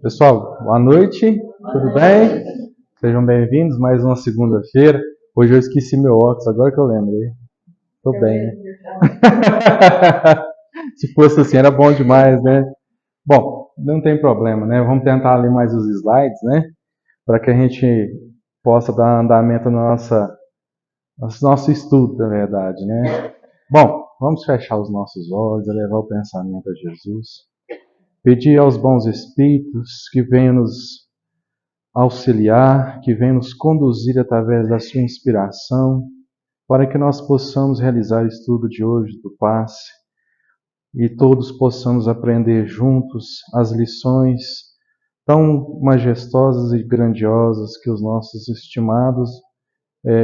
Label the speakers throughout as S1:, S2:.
S1: Pessoal, boa noite, tudo bem? Sejam bem-vindos mais uma segunda-feira. Hoje eu esqueci meu óculos, agora que eu lembrei. Tô bem, né? Se fosse assim, era bom demais, né? Bom, não tem problema, né? Vamos tentar ler mais os slides, né? Para que a gente possa dar andamento no nosso estudo, na verdade, né? Bom, vamos fechar os nossos olhos, elevar o pensamento a Jesus. Pedir aos bons espíritos que venham nos auxiliar, que venham nos conduzir através da sua inspiração, para que nós possamos realizar o estudo de hoje do passe e todos possamos aprender juntos as lições tão majestosas e grandiosas que os nossos estimados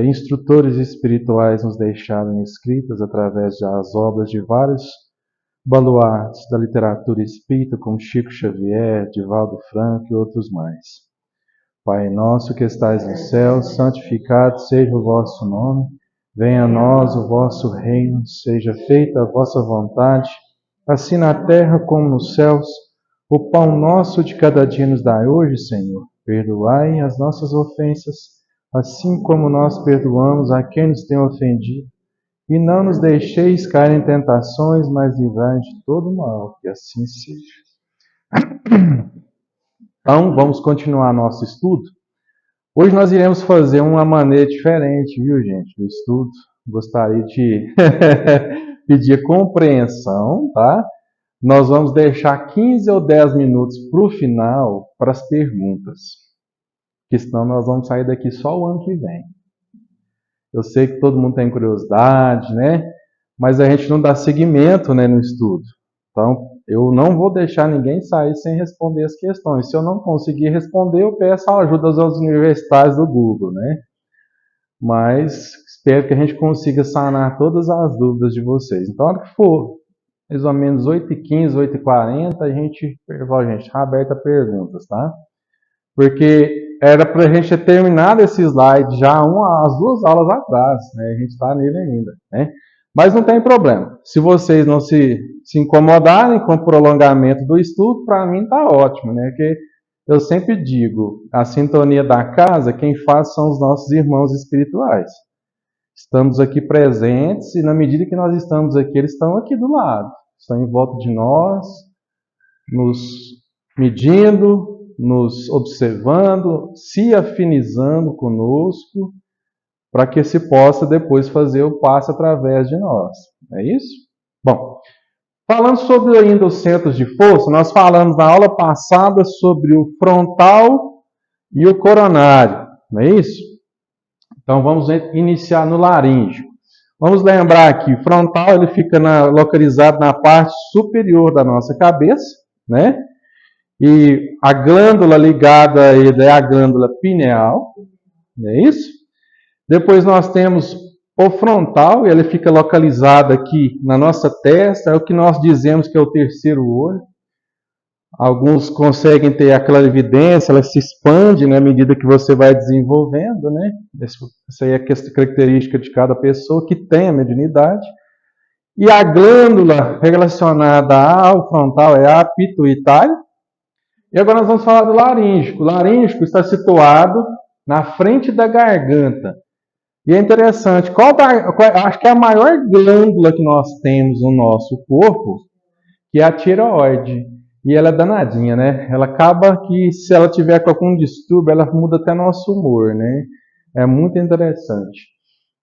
S1: instrutores espirituais nos deixaram escritas através das obras de vários baluartes da literatura espírita, como Chico Xavier, Divaldo Franco e outros mais. Pai nosso que estais no céu, santificado seja o vosso nome. Venha a nós o vosso reino, seja feita a vossa vontade, assim na terra como nos céus. O pão nosso de cada dia nos dai hoje, Senhor. Perdoai as nossas ofensas, assim como nós perdoamos a quem nos tem ofendido. E não nos deixeis cair em tentações, mas livrai de todo mal, que assim seja. Então, vamos continuar nosso estudo. Hoje nós iremos fazer uma maneira diferente, viu, gente, do estudo. Gostaria de pedir compreensão, tá? Nós vamos deixar 15 ou 10 minutos para o final para as perguntas, porque senão nós vamos sair daqui só o ano que vem. Eu sei que todo mundo tem curiosidade, né? Mas a gente não dá seguimento, né, no estudo. Então, eu não vou deixar ninguém sair sem responder as questões. Se eu não conseguir responder, eu peço a ajuda aos universitários do Google, né? Mas espero que a gente consiga sanar todas as dúvidas de vocês. Então, a hora que for mais ou menos 8h15, 8h40, a gente está aberta a perguntas, tá? Porque era para a gente ter terminado esse slide já as 2 aulas atrás, né? A gente está nele ainda, né? Mas não tem problema. Se vocês não se incomodarem com o prolongamento do estudo, para mim está ótimo, né? Porque eu sempre digo, a sintonia da casa, quem faz são os nossos irmãos espirituais. Estamos aqui presentes e na medida que nós estamos aqui, eles estão aqui do lado. Estão em volta de nós, nos medindo, nos observando, se afinizando conosco, para que se possa depois fazer o passe através de nós. É isso? Bom, falando sobre ainda os centros de força, nós falamos na aula passada sobre o frontal e o coronário, não é isso? Então vamos iniciar no laríngeo. Vamos lembrar aqui, o frontal ele fica localizado na parte superior da nossa cabeça, né? E a glândula ligada a ele é a glândula pineal, não é isso? Depois nós temos o frontal, ele fica localizado aqui na nossa testa, é o que nós dizemos que é o terceiro olho. Alguns conseguem ter a clarividência, ela se expande, né, à medida que você vai desenvolvendo, né? Essa aí é a característica de cada pessoa que tem a mediunidade. E a glândula relacionada ao frontal é a pituitária. E agora nós vamos falar do laríngeo. O laríngeo está situado na frente da garganta. E é interessante, acho que é a maior glândula que nós temos no nosso corpo, que é a tireoide. E ela é danadinha, né? Ela acaba que, se ela tiver com algum distúrbio, ela muda até nosso humor, né? É muito interessante.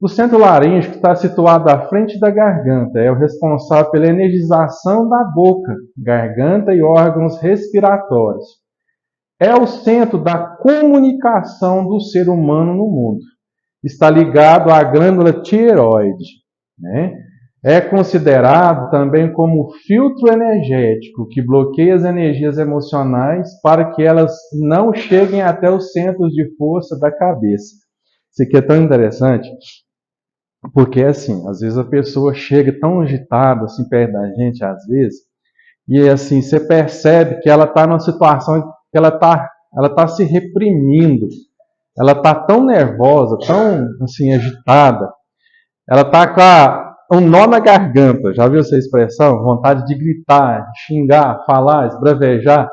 S1: O centro laríngeo está situado à frente da garganta, é o responsável pela energização da boca, garganta e órgãos respiratórios. É o centro da comunicação do ser humano no mundo. Está ligado à glândula tireoide, né? É considerado também como filtro energético que bloqueia as energias emocionais para que elas não cheguem até os centros de força da cabeça. Isso aqui é tão interessante, porque assim, às vezes a pessoa chega tão agitada assim perto da gente, às vezes, e assim, você percebe que ela está numa situação que ela tá se reprimindo. Ela está tão nervosa, tão assim, agitada. Ela está com um nó na garganta. Já viu essa expressão? Vontade de gritar, xingar, falar, esbravejar.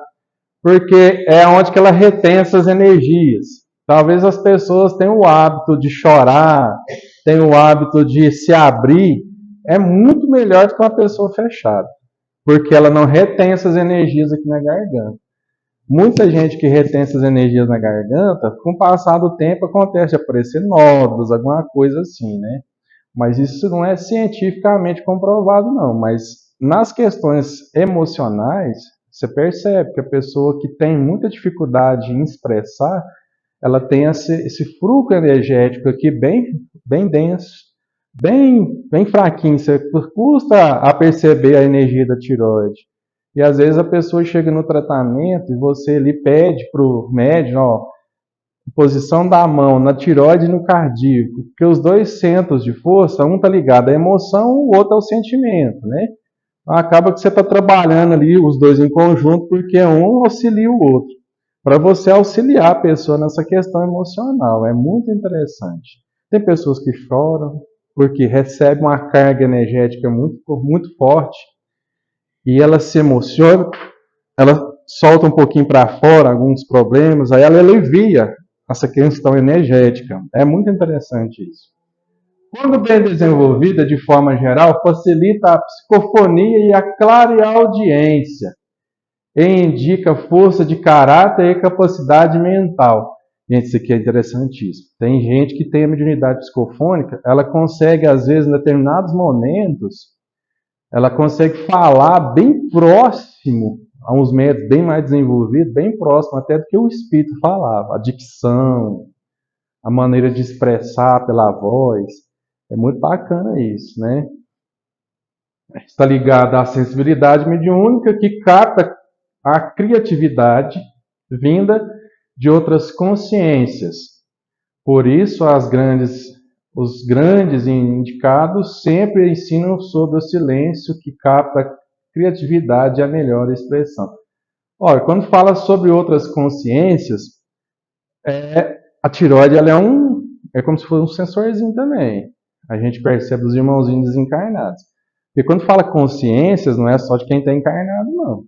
S1: porque é onde que ela retém essas energias. Talvez as pessoas tenham o hábito de chorar, tenham o hábito de se abrir, é muito melhor do que uma pessoa fechada, porque ela não retém essas energias aqui na garganta. Muita gente que retém essas energias na garganta, com o passar do tempo acontece de aparecer nódulos, alguma coisa assim, né? Mas isso não é cientificamente comprovado, não. Mas nas questões emocionais, você percebe que a pessoa que tem muita dificuldade em expressar, ela tem esse fluxo energético aqui bem denso, bem fraquinho. Você custa a perceber a energia da tireoide. E às vezes a pessoa chega no tratamento e você ali pede para o médico, ó, posição da mão na tireoide e no cardíaco, porque os dois centros de força, um está ligado à emoção, o outro ao sentimento, né? Então, acaba que você está trabalhando ali os dois em conjunto, porque um auxilia o outro, para você auxiliar a pessoa nessa questão emocional. É muito interessante. Tem pessoas que choram porque recebem uma carga energética muito forte e ela se emociona, ela solta um pouquinho para fora alguns problemas, aí ela alivia essa questão energética. É muito interessante isso. Quando bem desenvolvida, de forma geral, facilita a psicofonia e a clareaudiência, e indica força de caráter e capacidade mental. Gente, isso aqui é interessantíssimo. Tem gente que tem a mediunidade psicofônica, ela consegue, às vezes, em determinados momentos, ela consegue falar bem próximo a uns métodos bem mais desenvolvidos, bem próximo até do que o espírito falava. A dicção, a maneira de expressar pela voz. É muito bacana isso, né? Está ligado à sensibilidade mediúnica que capta a criatividade vinda de outras consciências. Por isso, os grandes indicados sempre ensinam sobre o silêncio que capta a criatividade e a melhor expressão. Olha, quando fala sobre outras consciências, a tireoide ela é como se fosse um sensorzinho também. A gente percebe os irmãozinhos desencarnados. Porque quando fala consciências, não é só de quem está encarnado, não.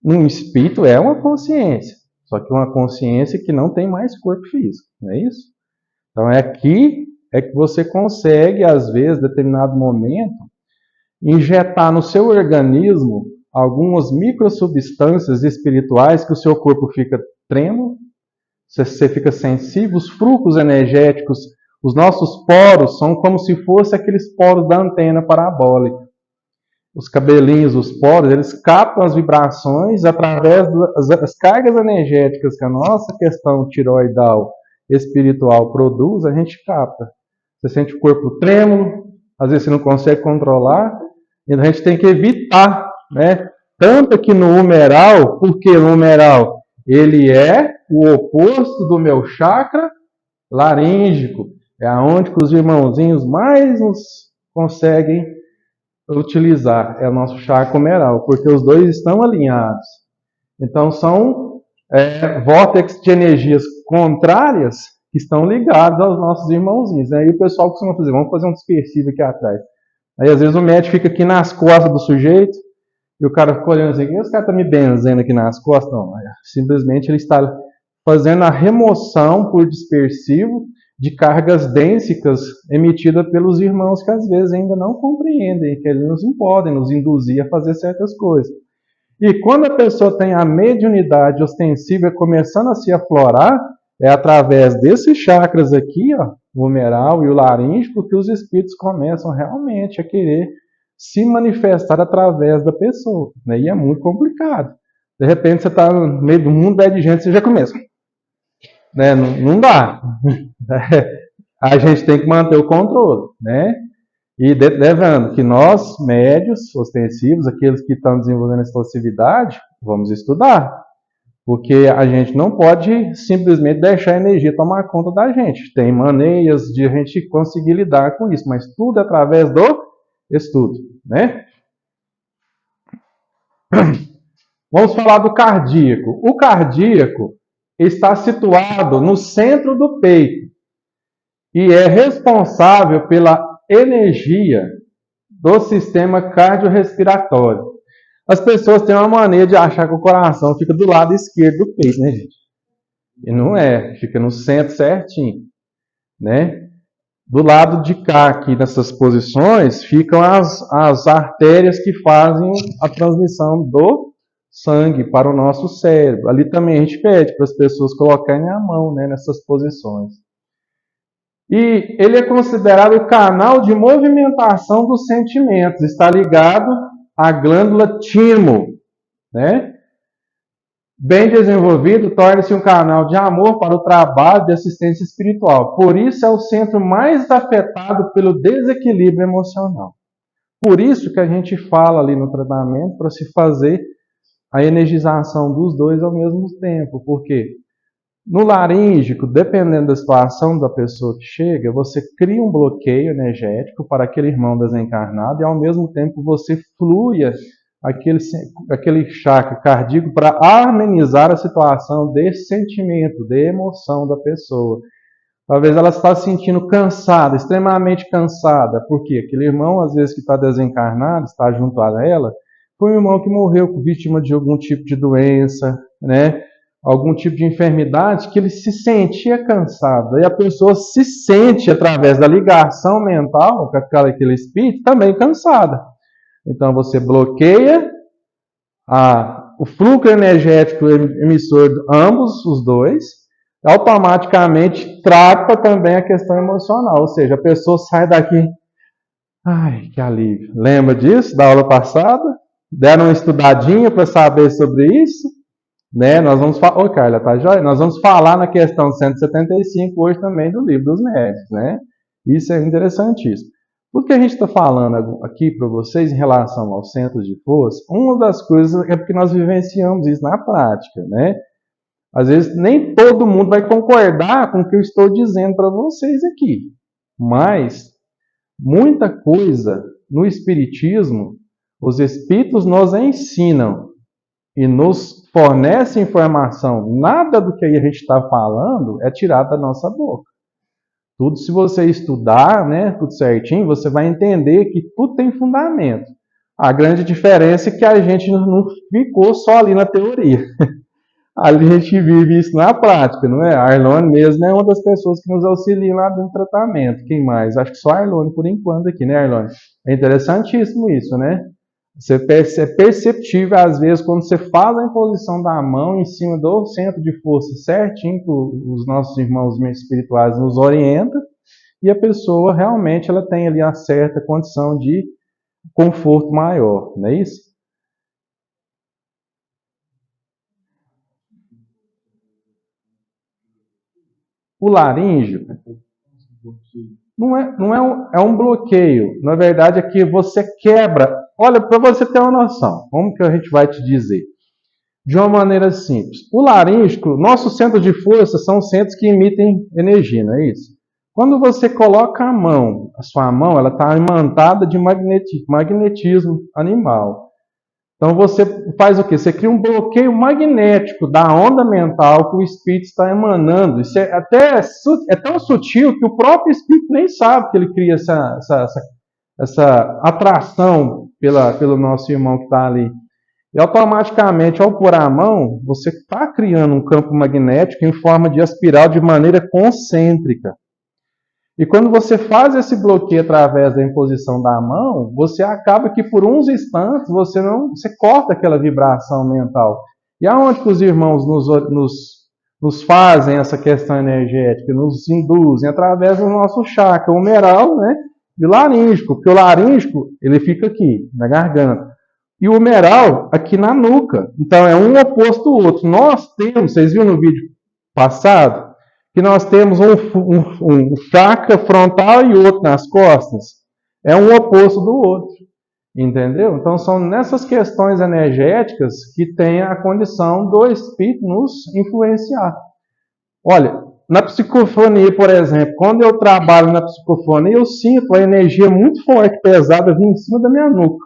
S1: Um espírito é uma consciência, só que uma consciência que não tem mais corpo físico, não é isso? Então é aqui que você consegue, às vezes, em determinado momento, injetar no seu organismo algumas microsubstâncias espirituais que o seu corpo fica trêmulo, você fica sensível, os fluxos energéticos, os nossos poros são como se fossem aqueles poros da antena parabólica. Os cabelinhos, os poros, eles captam as vibrações através das cargas energéticas que a nossa questão tireoidal espiritual produz, a gente capta. Você sente o corpo trêmulo, às vezes você não consegue controlar, e a gente tem que evitar, né? Tanto que no humeral, porque o humeral ele é o oposto do meu chakra laríngico, é aonde que os irmãozinhos mais nos conseguem utilizar, é o nosso chakra humeral, porque os dois estão alinhados. Então são vórtices de energias contrárias que estão ligados aos nossos irmãozinhos. Aí o pessoal costuma fazer, vamos fazer um dispersivo aqui atrás. Aí às vezes o médico fica aqui nas costas do sujeito, e o cara fica olhando assim, esse cara está me benzendo aqui nas costas? Não, simplesmente ele está fazendo a remoção por dispersivo de cargas densas emitidas pelos irmãos que às vezes ainda não compreendem, que eles não podem nos induzir a fazer certas coisas. E quando a pessoa tem a mediunidade ostensiva começando a se aflorar, é através desses chakras aqui, ó, o humeral e o laríngeo, que os espíritos começam realmente a querer se manifestar através da pessoa, né? E é muito complicado. De repente você está no meio do mundo, de gente, você já começa. Né? Não dá. A gente tem que manter o controle, né? E lembrando que nós, médios ostensivos, aqueles que estão desenvolvendo essa ostensividade, vamos estudar. Porque a gente não pode simplesmente deixar a energia tomar conta da gente. Tem maneiras de a gente conseguir lidar com isso, mas tudo através do estudo, né? Vamos falar do cardíaco. O cardíaco está situado no centro do peito e é responsável pela energia do sistema cardiorrespiratório. As pessoas têm uma mania de achar que o coração fica do lado esquerdo do peito, né, gente? E não é, fica no centro certinho, né? Do lado de cá, aqui nessas posições, ficam as artérias que fazem a transmissão do sangue para o nosso cérebro. Ali também a gente pede para as pessoas colocarem a mão, né, nessas posições. E ele é considerado o canal de movimentação dos sentimentos. Está ligado à glândula timo, né? Bem desenvolvido, torna-se um canal de amor para o trabalho de assistência espiritual. Por isso é o centro mais afetado pelo desequilíbrio emocional. Por isso que a gente fala ali no tratamento para se fazer a energização dos dois ao mesmo tempo. Porque no laríngico, dependendo da situação da pessoa que chega, você cria um bloqueio energético para aquele irmão desencarnado e ao mesmo tempo você flua aquele chakra cardíaco para harmonizar a situação desse sentimento, de emoção da pessoa. Talvez ela está se sentindo cansada, extremamente cansada, porque aquele irmão, às vezes, que está desencarnado, está junto a ela, foi um irmão que morreu vítima de algum tipo de doença, né? Algum tipo de enfermidade, que ele se sentia cansado. E a pessoa se sente, através da ligação mental com aquele espírito, também cansada. Então você bloqueia o fluxo energético emissor de ambos, os dois, automaticamente trata também a questão emocional. Ou seja, a pessoa sai daqui, ai, que alívio. Lembra disso, da aula passada? Deram uma estudadinha para saber sobre isso? Né? Nós vamos falar, ô Carla, tá joia? Nós vamos falar na questão 175 hoje também do livro dos médiuns, né? Isso é interessantíssimo. O que a gente está falando aqui para vocês em relação aos centros de força, uma das coisas é porque nós vivenciamos isso na prática, né? Às vezes nem todo mundo vai concordar com o que eu estou dizendo para vocês aqui, mas muita coisa no Espiritismo, os Espíritos nos ensinam e nos fornecem informação. Nada do que a gente está falando é tirado da nossa boca. Tudo, se você estudar, né, tudo certinho, você vai entender que tudo tem fundamento. A grande diferença é que a gente não ficou só ali na teoria. Ali a gente vive isso na prática, não é? A Arlone mesmo é uma das pessoas que nos auxilia lá dentro do tratamento. Quem mais? Acho que só a Arlone por enquanto aqui, né, Arlone? É interessantíssimo isso, né? É perceptível, às vezes, quando você faz a imposição da mão em cima do centro de força certinho, que os nossos irmãos espirituais nos orientam, e a pessoa realmente ela tem ali uma certa condição de conforto maior, não é isso? O laríngeo é um bloqueio. Na verdade, é que você quebra. Olha, para você ter uma noção, como que a gente vai te dizer? De uma maneira simples. O laríngico, nosso centro de força são centros que emitem energia, não é isso? Quando você coloca a mão, a sua mão, ela está imantada de magnetismo animal. Então você faz o quê? Você cria um bloqueio magnético da onda mental que o espírito está emanando. Isso é tão sutil que o próprio espírito nem sabe que ele cria essa atração pelo nosso irmão que está ali. E automaticamente, ao pôr a mão, você está criando um campo magnético em forma de espiral de maneira concêntrica. E quando você faz esse bloqueio através da imposição da mão, você acaba que por uns instantes você corta aquela vibração mental. E aonde que os irmãos nos fazem essa questão energética, nos induzem? Através do nosso chakra humeral, né? E laríngico, porque o laríngico ele fica aqui, na garganta. E o humeral aqui na nuca. Então é um oposto do outro. Nós temos, vocês viram no vídeo passado, que nós temos um chakra frontal e outro nas costas. É um oposto do outro. Entendeu? Então são nessas questões energéticas que tem a condição do espírito nos influenciar. Olha, na psicofonia, por exemplo, quando eu trabalho na psicofonia, eu sinto a energia muito forte, pesada, vir em cima da minha nuca.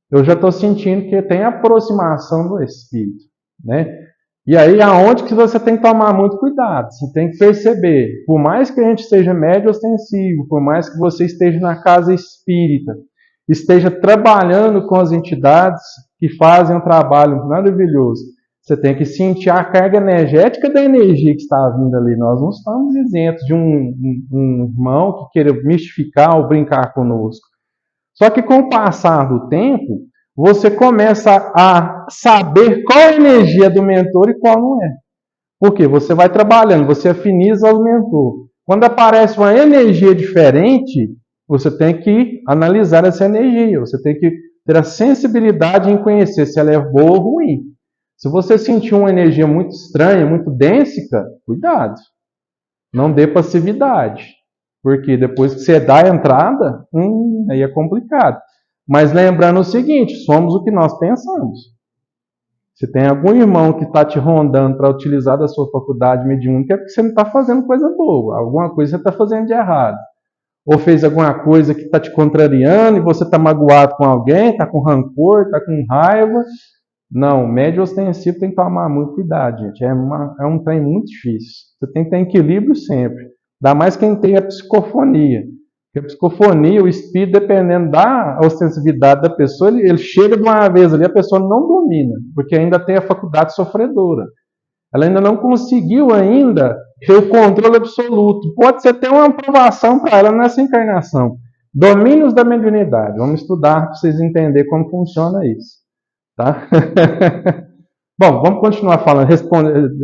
S1: Eu já estou sentindo que tem aproximação do espírito, né? E aí, aonde que você tem que tomar muito cuidado? Você tem que perceber, por mais que a gente seja médio ostensivo, por mais que você esteja na casa espírita, esteja trabalhando com as entidades que fazem um trabalho maravilhoso. Você tem que sentir a carga energética da energia que está vindo ali. Nós não estamos isentos de um irmão que queira mistificar ou brincar conosco. Só que com o passar do tempo, você começa a saber qual é a energia do mentor e qual não é. Porque você vai trabalhando, você afiniza o mentor. Quando aparece uma energia diferente, você tem que analisar essa energia. Você tem que ter a sensibilidade em conhecer se ela é boa ou ruim. Se você sentir uma energia muito estranha, muito densa, cuidado. Não dê passividade. Porque depois que você dá a entrada, aí é complicado. Mas lembrando o seguinte, somos o que nós pensamos. Se tem algum irmão que está te rondando para utilizar da sua faculdade mediúnica, é porque você não está fazendo coisa boa. Alguma coisa você está fazendo de errado. Ou fez alguma coisa que está te contrariando e você está magoado com alguém, está com rancor, está com raiva. Não, médio ostensivo tem que tomar muito cuidado, gente. É um trem muito difícil. Você tem que ter equilíbrio sempre. Ainda mais quem tem a psicofonia. Porque a psicofonia, o espírito, dependendo da ostensividade da pessoa, ele chega de uma vez ali, a pessoa não domina, porque ainda tem a faculdade sofredora. Ela ainda não conseguiu ainda ter o controle absoluto. Pode ser até uma aprovação para ela nessa encarnação. Domínios da mediunidade. Vamos estudar para vocês entenderem como funciona isso. Tá? Bom, vamos continuar falando,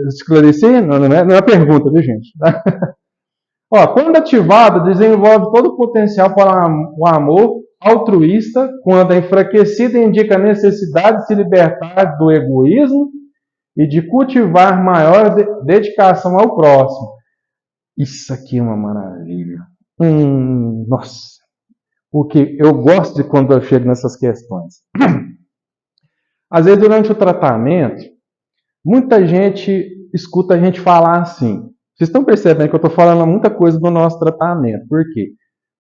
S1: esclarecendo, não é uma pergunta, viu, gente? Ó, quando ativado, desenvolve todo o potencial para o amor altruísta. Quando é enfraquecido, indica a necessidade de se libertar do egoísmo e de cultivar maior dedicação ao próximo. Isso aqui é uma maravilha. Nossa, porque eu gosto de quando eu chego nessas questões. Às vezes, durante o tratamento, muita gente escuta a gente falar assim. Vocês estão percebendo que eu estou falando muita coisa do nosso tratamento. Por quê?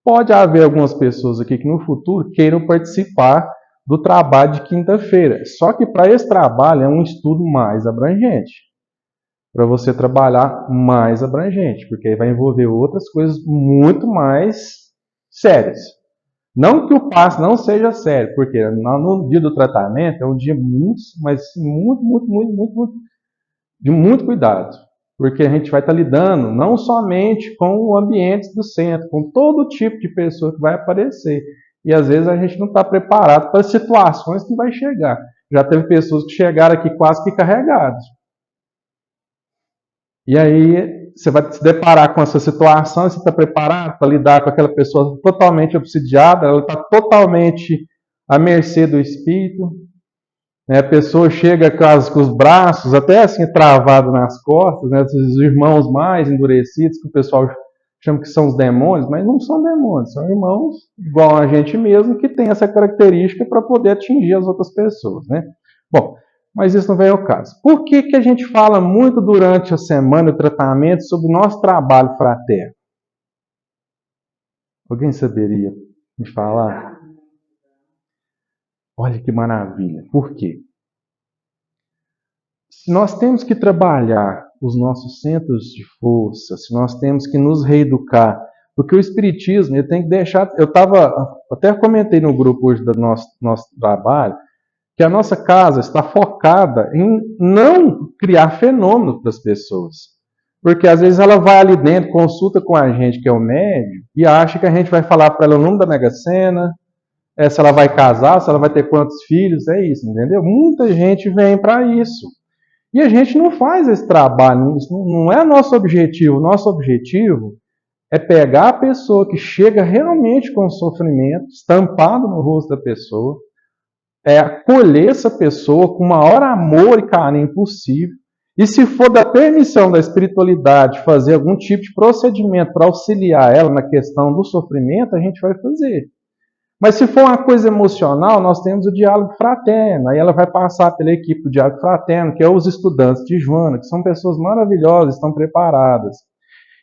S1: Pode haver algumas pessoas aqui que no futuro queiram participar do trabalho de quinta-feira. Só que para esse trabalho é um estudo mais abrangente. Para você trabalhar mais abrangente. Porque aí vai envolver outras coisas muito mais sérias. Não que o passe não seja sério, porque no dia do tratamento é um dia muito, mas de muito cuidado. Porque a gente vai estar lidando não somente com o ambiente do centro, com todo tipo de pessoa que vai aparecer. E às vezes a gente não está preparado para as situações que vai chegar. Já teve pessoas que chegaram aqui quase que carregadas. E aí você vai se deparar com essa situação, você está preparado para lidar com aquela pessoa totalmente obsidiada, ela está totalmente à mercê do espírito. A pessoa chega com os braços até assim travados nas costas, né? Os irmãos mais endurecidos, que o pessoal chama que são os demônios, mas não são demônios, são irmãos igual a gente mesmo, que tem essa característica para poder atingir as outras pessoas, né? Bom, mas isso não vem ao caso. Por que a gente fala muito durante a semana de tratamento sobre o nosso trabalho fraterno? Alguém saberia me falar? Olha que maravilha. Por quê? Se nós temos que trabalhar os nossos centros de força, se nós temos que nos reeducar, porque o Espiritismo ele tem que deixar... até comentei no grupo hoje do nosso trabalho, que a nossa casa está focada em não criar fenômenos para as pessoas. Porque às vezes ela vai ali dentro, consulta com a gente, que é o médium, e acha que a gente vai falar para ela o número da Mega Sena, se ela vai casar, se ela vai ter quantos filhos, é isso, entendeu? Muita gente vem para isso. E a gente não faz esse trabalho, isso não é nosso objetivo. Nosso objetivo é pegar a pessoa que chega realmente com sofrimento, estampado no rosto da pessoa, acolher essa pessoa com o maior amor e carinho possível. E se for da permissão da espiritualidade fazer algum tipo de procedimento para auxiliar ela na questão do sofrimento, a gente vai fazer. Mas se for uma coisa emocional, nós temos o diálogo fraterno. Aí ela vai passar pela equipe do diálogo fraterno, que é os estudantes de Joana, que são pessoas maravilhosas, estão preparadas.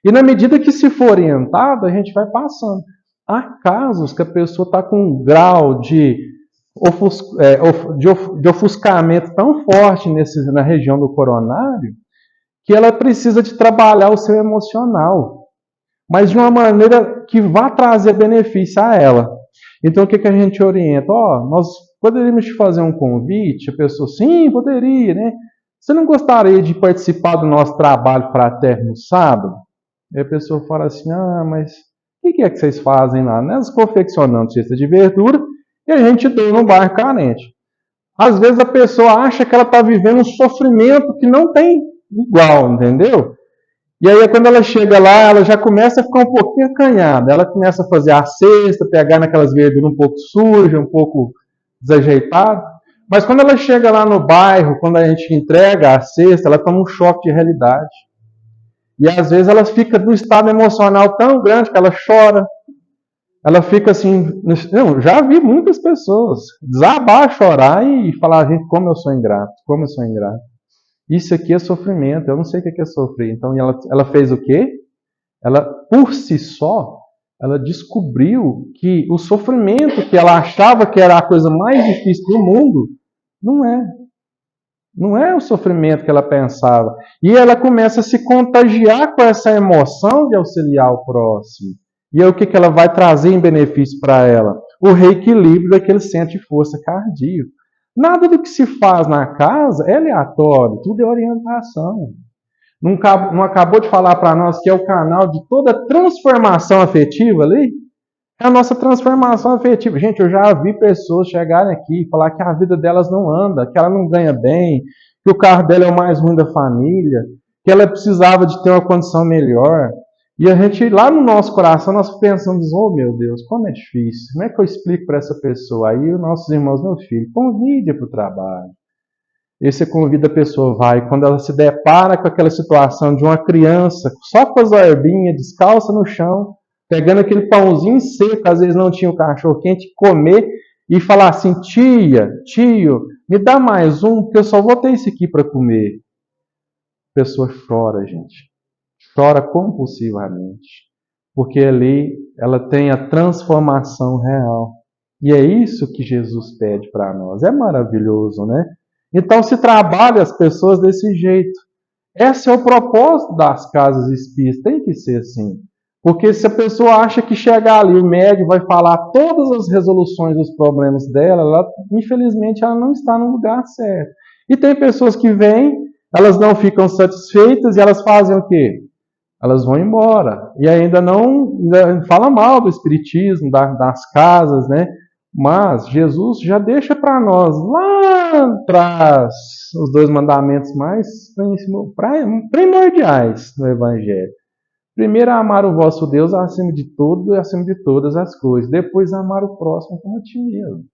S1: E na medida que se for orientada, a gente vai passando. Há casos que a pessoa está com um grau de ofuscamento tão forte na região do coronário, que ela precisa de trabalhar o seu emocional, mas de uma maneira que vá trazer benefício a ela. Então, o que a gente orienta? Nós poderíamos te fazer um convite? A pessoa, sim, poderia, né? Você não gostaria de participar do nosso trabalho fraterno no sábado? E a pessoa fala assim, mas o que é que vocês fazem lá? Nós confeccionamos cesta de verdura e a gente doa no bairro carente. Às vezes a pessoa acha que ela está vivendo um sofrimento que não tem igual, entendeu? E aí quando ela chega lá, ela já começa a ficar um pouquinho acanhada. Ela começa a fazer a cesta, pegar naquelas verduras um pouco sujas, um pouco desajeitadas. Mas quando ela chega lá no bairro, quando a gente entrega a cesta, ela toma um choque de realidade. E às vezes ela fica num estado emocional tão grande que ela chora. Ela fica assim. Eu já vi muitas pessoas desabar, chorar e falar, gente, como eu sou ingrato, como eu sou ingrato. Isso aqui é sofrimento, eu não sei o que é sofrer. Então ela fez o quê? Ela, por si só, ela descobriu que o sofrimento que ela achava que era a coisa mais difícil do mundo, não é. Não é o sofrimento que ela pensava. E ela começa a se contagiar com essa emoção de auxiliar o próximo. E aí o que ela vai trazer em benefício para ela? O reequilíbrio daquele centro de força cardíaco. Nada do que se faz na casa é aleatório, tudo é orientação. Não acabou de falar para nós que é o canal de toda transformação afetiva ali? É a nossa transformação afetiva. Gente, eu já vi pessoas chegarem aqui e falar que a vida delas não anda, que ela não ganha bem, que o carro dela é o mais ruim da família, que ela precisava de ter uma condição melhor. E a gente, lá no nosso coração, nós pensamos, meu Deus, como é difícil. Como é que eu explico para essa pessoa? Aí os nossos irmãos, meu filho, convide para o trabalho. E você convida a pessoa, vai. Quando ela se depara com aquela situação de uma criança, só com as orbinhas, descalça no chão, pegando aquele pãozinho seco, às vezes não tinha o cachorro quente, comer e falar assim, tio, me dá mais um, porque eu só vou ter esse aqui para comer. A pessoa chora, gente. Chora compulsivamente. Porque ali ela tem a transformação real. E é isso que Jesus pede para nós. É maravilhoso, né? Então se trabalha as pessoas desse jeito. Esse é o propósito das casas espíritas. Tem que ser assim. Porque se a pessoa acha que chegar ali, o médico vai falar todas as resoluções dos problemas dela, infelizmente ela não está no lugar certo. E tem pessoas que vêm, elas não ficam satisfeitas e elas fazem o quê? Elas vão embora. E ainda fala mal do espiritismo, das casas, né? Mas Jesus já deixa para nós lá atrás os 2 mandamentos mais primordiais do Evangelho. Primeiro, amar o vosso Deus acima de tudo e acima de todas as coisas. Depois, amar o próximo como a ti mesmo.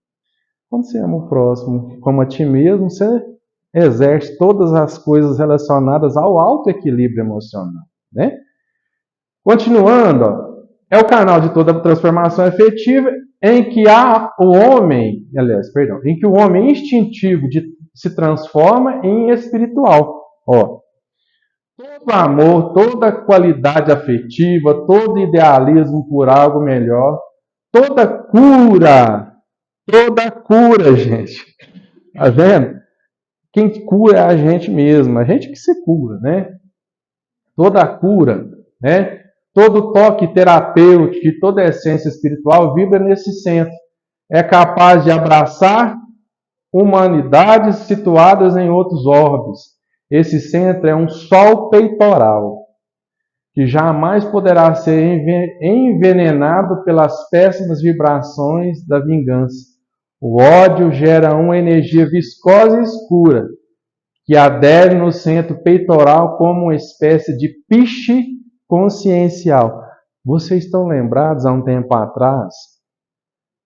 S1: Quando você ama o próximo como a ti mesmo, você exerce todas as coisas relacionadas ao alto equilíbrio emocional, né? Continuando, é o canal de toda transformação efetiva em que em que o homem instintivo se transforma em espiritual. Todo amor, toda qualidade afetiva, todo idealismo por algo melhor, toda cura, gente. Tá vendo? Quem cura é a gente mesmo, a gente que se cura, né? Toda cura, né? Todo toque terapêutico e toda essência espiritual vibra nesse centro. É capaz de abraçar humanidades situadas em outros orbes. Esse centro é um sol peitoral, que jamais poderá ser envenenado pelas péssimas vibrações da vingança. O ódio gera uma energia viscosa e escura, que adere no centro peitoral como uma espécie de piche consciencial. Vocês estão lembrados há um tempo atrás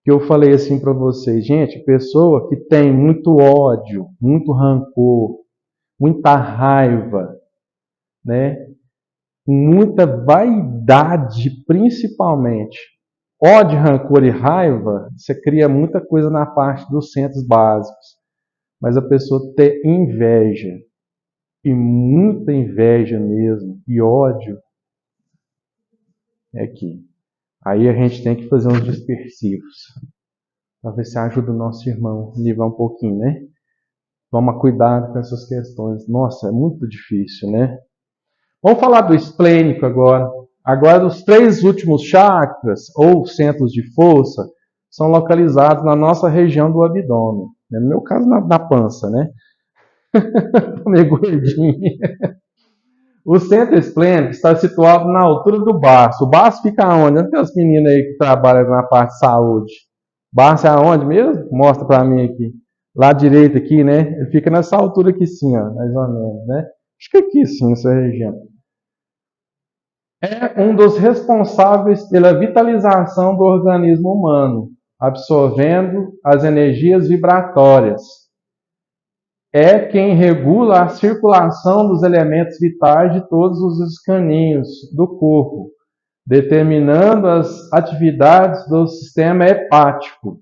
S1: que eu falei assim para vocês, gente, pessoa que tem muito ódio, muito rancor, muita raiva, né? Muita vaidade, principalmente. Ódio, rancor e raiva, você cria muita coisa na parte dos centros básicos. Mas a pessoa ter inveja, e muita inveja mesmo, e ódio, é aqui. Aí a gente tem que fazer uns dispersivos, para ver se ajuda o nosso irmão a livrar um pouquinho, né? Toma cuidado com essas questões. Nossa, é muito difícil, né? Vamos falar do esplênico agora. Agora, os 3 últimos chakras, ou centros de força, são localizados na nossa região do abdômen. No meu caso, na pança, né? Tô meio gordinho. O centro esplênico está situado na altura do baço. O baço fica onde? Onde tem as meninas aí que trabalham na parte de saúde? Baço é aonde mesmo? Mostra para mim aqui. Lá direito aqui, né? Ele fica nessa altura aqui sim, ó, mais ou menos, né? Acho que aqui sim, nessa região. É um dos responsáveis pela vitalização do organismo humano, absorvendo as energias vibratórias. É quem regula a circulação dos elementos vitais de todos os caninhos do corpo, determinando as atividades do sistema hepático.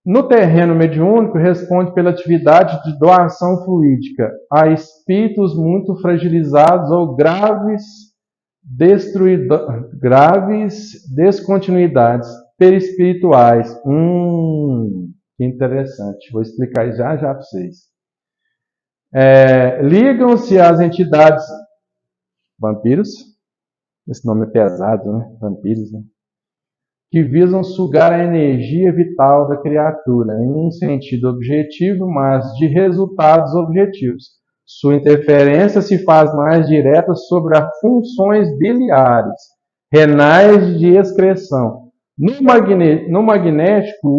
S1: No terreno mediúnico, responde pela atividade de doação fluídica a espíritos muito fragilizados ou graves descontinuidades perispirituais. Que interessante. Vou explicar já para vocês. Ligam-se às entidades vampiros, esse nome é pesado, né? Vampiros, né? Que visam sugar a energia vital da criatura em um sentido objetivo, mas de resultados objetivos. Sua interferência se faz mais direta sobre as funções biliares, renais de excreção. No magnético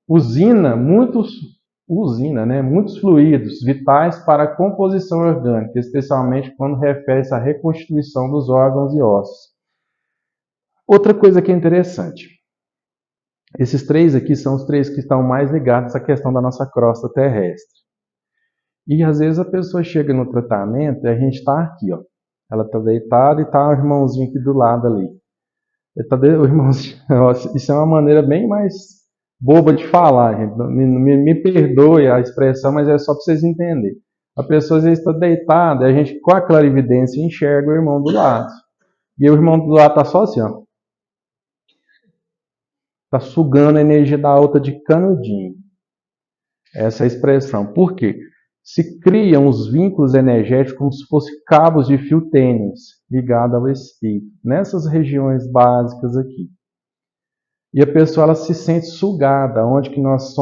S1: usina muitos fluidos vitais para a composição orgânica, especialmente quando refere-se à reconstituição dos órgãos e ossos. Outra coisa que é interessante, esses três aqui são os três que estão mais ligados à questão da nossa crosta terrestre. E às vezes a pessoa chega no tratamento e a gente está aqui, ó. Ela está deitada e está o irmãozinho aqui do lado ali. O irmãozinho, isso é uma maneira bem mais boba de falar, gente. Me perdoe a expressão, mas é só para vocês entenderem. A pessoa às vezes está deitada e a gente, com a clarividência, enxerga o irmão do lado. E o irmão do lado está só assim, ó. Está sugando a energia da outra de canudinho. Essa é a expressão. Por quê? Se criam os vínculos energéticos como se fossem cabos de fio tênis ligados ao espírito, nessas regiões básicas aqui. E a pessoa ela se sente sugada, onde que nós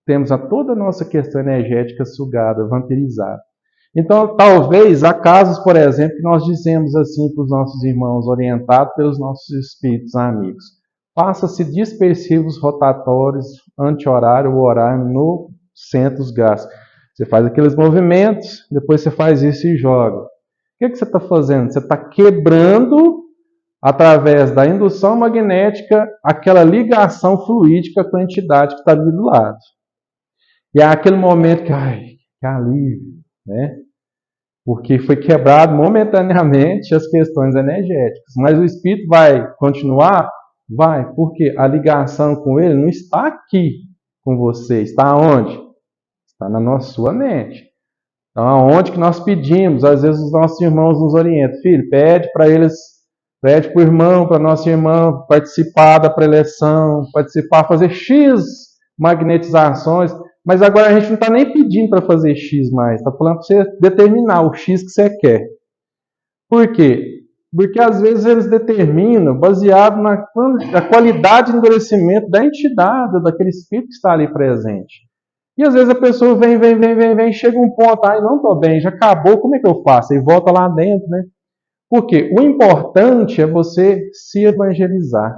S1: temos toda a nossa questão energética sugada, vampirizada. Então, talvez, há casos, por exemplo, que nós dizemos assim para os nossos irmãos, orientados pelos nossos espíritos amigos. Faça-se dispersivos rotatórios, anti-horário ou horário no centro dos gastos. Você faz aqueles movimentos, depois você faz isso e joga. O que você está fazendo? Você está quebrando, através da indução magnética, aquela ligação fluídica com a entidade que está ali do lado. E é aquele momento que alívio, né? Porque foi quebrado momentaneamente as questões energéticas. Mas o espírito vai continuar? Vai, porque a ligação com ele não está aqui com você. Está onde? Está na sua mente. Então, aonde que nós pedimos, às vezes os nossos irmãos nos orientam. Filho, pede para eles, pede para o irmão, para nosso irmão participar da preleção, fazer X magnetizações. Mas agora a gente não está nem pedindo para fazer X mais, está falando para você determinar o X que você quer. Por quê? Porque às vezes eles determinam baseado na qualidade de endurecimento da entidade, daquele espírito que está ali presente. E às vezes a pessoa vem, chega um ponto, não estou bem, já acabou, como é que eu faço? E volta lá dentro, né? Porque o importante é você se evangelizar,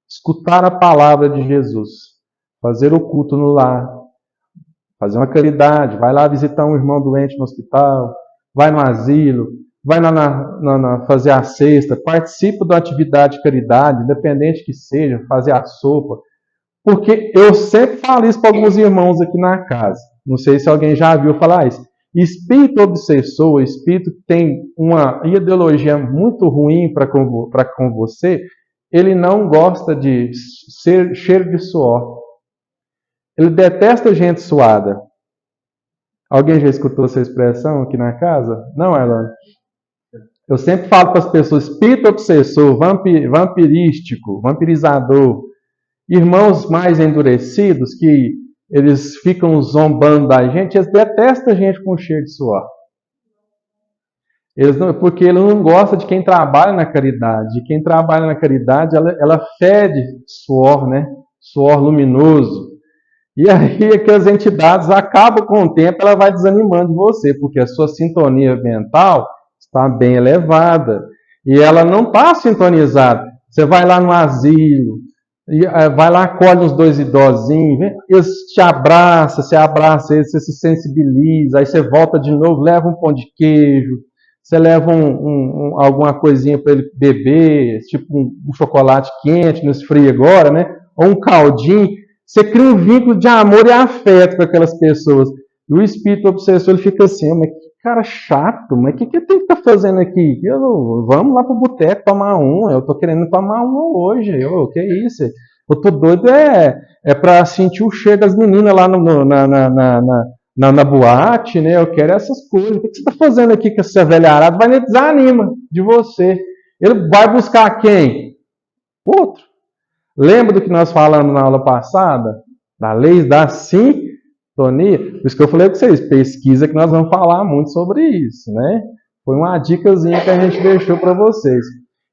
S1: escutar a palavra de Jesus, fazer o culto no lar, fazer uma caridade, vai lá visitar um irmão doente no hospital, vai no asilo, vai fazer a cesta, participa da atividade de caridade, independente que seja, fazer a sopa. Porque eu sempre falo isso para alguns irmãos aqui na casa. Não sei se alguém já viu falar isso. Espírito obsessor, espírito que tem uma ideologia muito ruim para com você, ele não gosta de ser cheiro de suor. Ele detesta gente suada. Alguém já escutou essa expressão aqui na casa? Não, Elon? Eu sempre falo para as pessoas, espírito obsessor, vampirístico, vampirizador, irmãos mais endurecidos, que eles ficam zombando da gente, eles detestam a gente com cheiro de suor. Porque ele não gosta de quem trabalha na caridade. E quem trabalha na caridade, ela fede suor, né? Suor luminoso. E aí é que as entidades acabam com o tempo, ela vai desanimando de você, porque a sua sintonia mental está bem elevada. E ela não está sintonizada. Você vai lá no asilo, vai lá, acolhe uns dois idosinhos, eles te abraçam, você abraça eles, você se sensibiliza, aí você volta de novo, leva um pão de queijo, você leva alguma coisinha para ele beber, tipo um chocolate quente, não esfria agora, né? Ou um caldinho. Você cria um vínculo de amor e afeto com aquelas pessoas. E o espírito obsessor ele fica assim, mas que cara chato, mas o que eu tenho que estar fazendo aqui? Vamos lá pro boteco tomar um, eu tô querendo tomar um hoje. Que isso? Eu tô doido para sentir o cheiro das meninas lá na boate, né? Eu quero essas coisas. O que você está fazendo aqui com essa velharada? Vai me desanima de você. Ele vai buscar quem? Outro. Lembra do que nós falamos na aula passada? Da lei da sintonia? Por isso que eu falei para vocês, pesquisa que nós vamos falar muito sobre isso, né? Foi uma dicasinha que a gente deixou para vocês.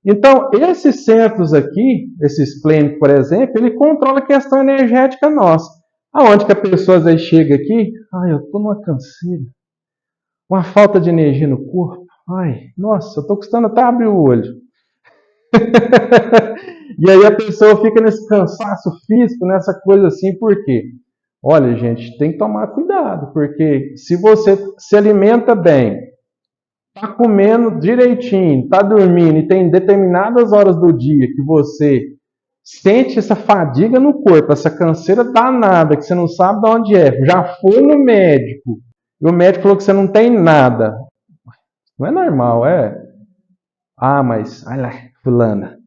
S1: Então, esses centros aqui, esse esplênico, por exemplo, ele controla a questão energética nossa. Aonde que a pessoa às vezes chega aqui, eu estou numa canseira, uma falta de energia no corpo, nossa, eu estou custando até abrir o olho. E aí a pessoa fica nesse cansaço físico, nessa coisa assim, por quê? Olha, gente, tem que tomar cuidado, porque se você se alimenta bem, está comendo direitinho, está dormindo e tem determinadas horas do dia que você sente essa fadiga no corpo, essa canseira danada, que você não sabe de onde é, já foi no médico, e o médico falou que você não tem nada. Não é normal, é? Mas, olha lá, fulana,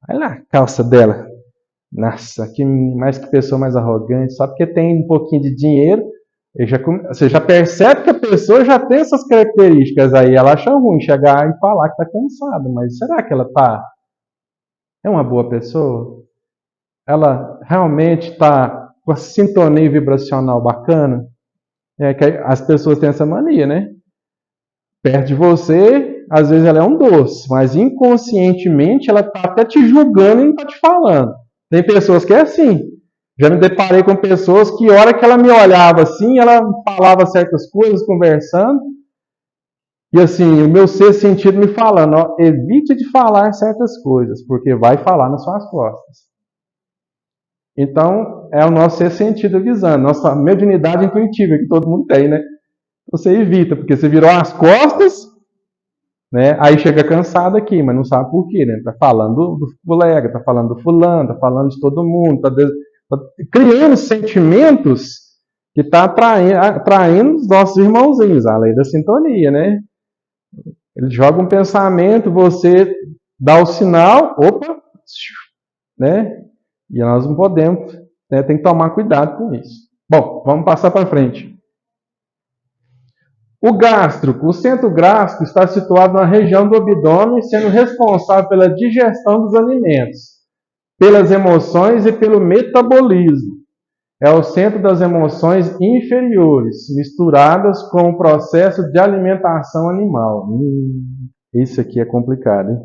S1: olha lá a calça dela. Nossa, que mais que pessoa mais arrogante, só porque tem um pouquinho de dinheiro, você já percebe que a pessoa já tem essas características aí, ela acha ruim chegar e falar que está cansada, mas será que ela é uma boa pessoa? Ela realmente está com a sintonia vibracional bacana? Que as pessoas têm essa mania, né? Perto de você, às vezes ela é um doce, mas inconscientemente ela está até te julgando e não está te falando. Tem pessoas que é assim. Já me deparei com pessoas que, a hora que ela me olhava assim, ela falava certas coisas, conversando, e assim, o meu sexto sentido me falando, evite de falar certas coisas, porque vai falar nas suas costas. Então, é o nosso sexto sentido avisando, nossa mediunidade intuitiva que todo mundo tem, né? Você evita, porque você virou as costas, né? Aí chega cansado aqui, mas não sabe por quê, né? Tá falando do colega, tá falando do fulano, tá falando de todo mundo, tá criando sentimentos que tá atraindo os nossos irmãozinhos, a lei da sintonia, né? Ele joga um pensamento, você dá o sinal, opa, né? E nós não podemos, né? Tem que tomar cuidado com isso. Bom, vamos passar para frente. O gástrico. O centro gástrico está situado na região do abdômen, sendo responsável pela digestão dos alimentos, pelas emoções e pelo metabolismo. É o centro das emoções inferiores, misturadas com o processo de alimentação animal. Isso aqui é complicado, hein?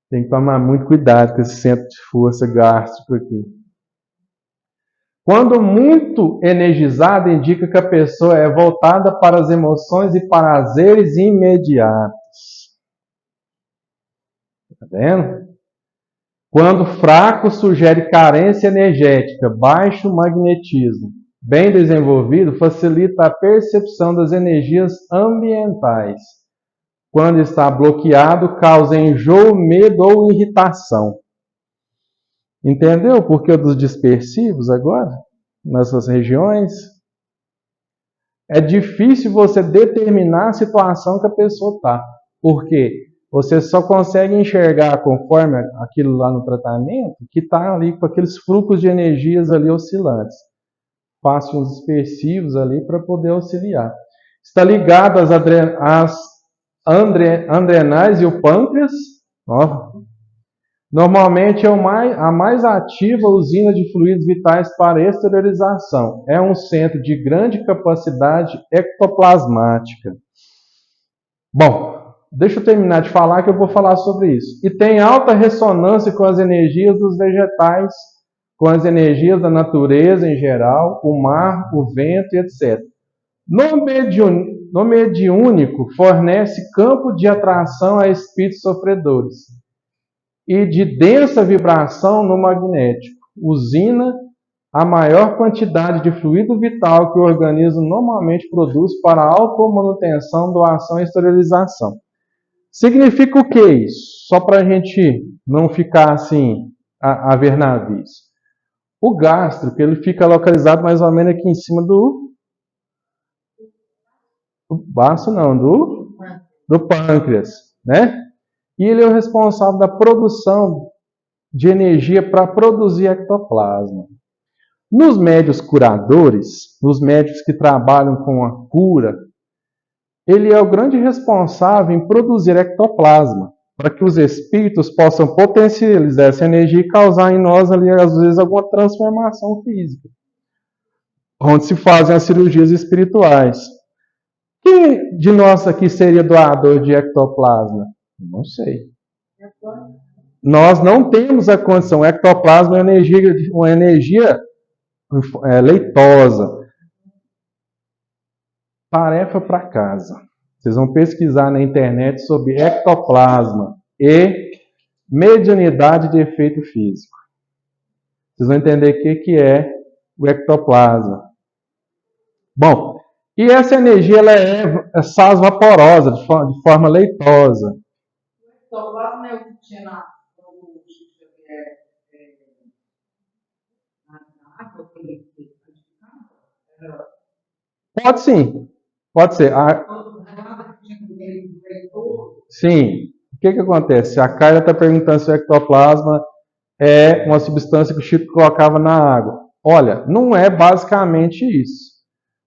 S1: Tem que tomar muito cuidado com esse centro de força gástrico aqui. Quando muito energizada, indica que a pessoa é voltada para as emoções e prazeres imediatos. Está vendo? Quando fraco, sugere carência energética, baixo magnetismo. Bem desenvolvido, facilita a percepção das energias ambientais. Quando está bloqueado, causa enjoo, medo ou irritação. Entendeu por que dos dispersivos agora? Nessas regiões? É difícil você determinar a situação que a pessoa está. Por quê? Você só consegue enxergar conforme aquilo lá no tratamento que está ali com aqueles fluxos de energias ali oscilantes. Faça uns dispersivos ali para poder auxiliar. Está ligado às adrenais e o pâncreas. Normalmente é a mais ativa usina de fluidos vitais para exteriorização. É um centro de grande capacidade ectoplasmática. Bom, deixa eu terminar de falar que eu vou falar sobre isso. E tem alta ressonância com as energias dos vegetais, com as energias da natureza em geral, o mar, o vento e etc. No mediúnico, fornece campo de atração a espíritos sofredores e de densa vibração no magnético. Usina a maior quantidade de fluido vital que o organismo normalmente produz para automanutenção, doação e esterilização. Significa o que isso? Só para a gente não ficar assim a ver navios. O gástrico, ele fica localizado mais ou menos aqui em cima do baço, não, do pâncreas, né? E ele é o responsável da produção de energia para produzir ectoplasma. Nos médios curadores, nos médios que trabalham com a cura, ele é o grande responsável em produzir ectoplasma, para que os espíritos possam potencializar essa energia e causar em nós, ali, às vezes, alguma transformação física, onde se fazem as cirurgias espirituais. Quem de nós aqui seria doador de ectoplasma? Não sei. Nós não temos a condição. O ectoplasma é uma energia leitosa. Tarefa para casa. Vocês vão pesquisar na internet sobre ectoplasma e mediunidade de efeito físico. Vocês vão entender o que é o ectoplasma. Bom, e essa energia ela é sais vaporosa, de forma leitosa.
S2: O ectoplasma é o que tinha na água que ele
S1: Pode sim, pode ser. Sim. O que acontece? A Carla está perguntando se o ectoplasma é uma substância que o Chico colocava na água. Olha, não é basicamente isso.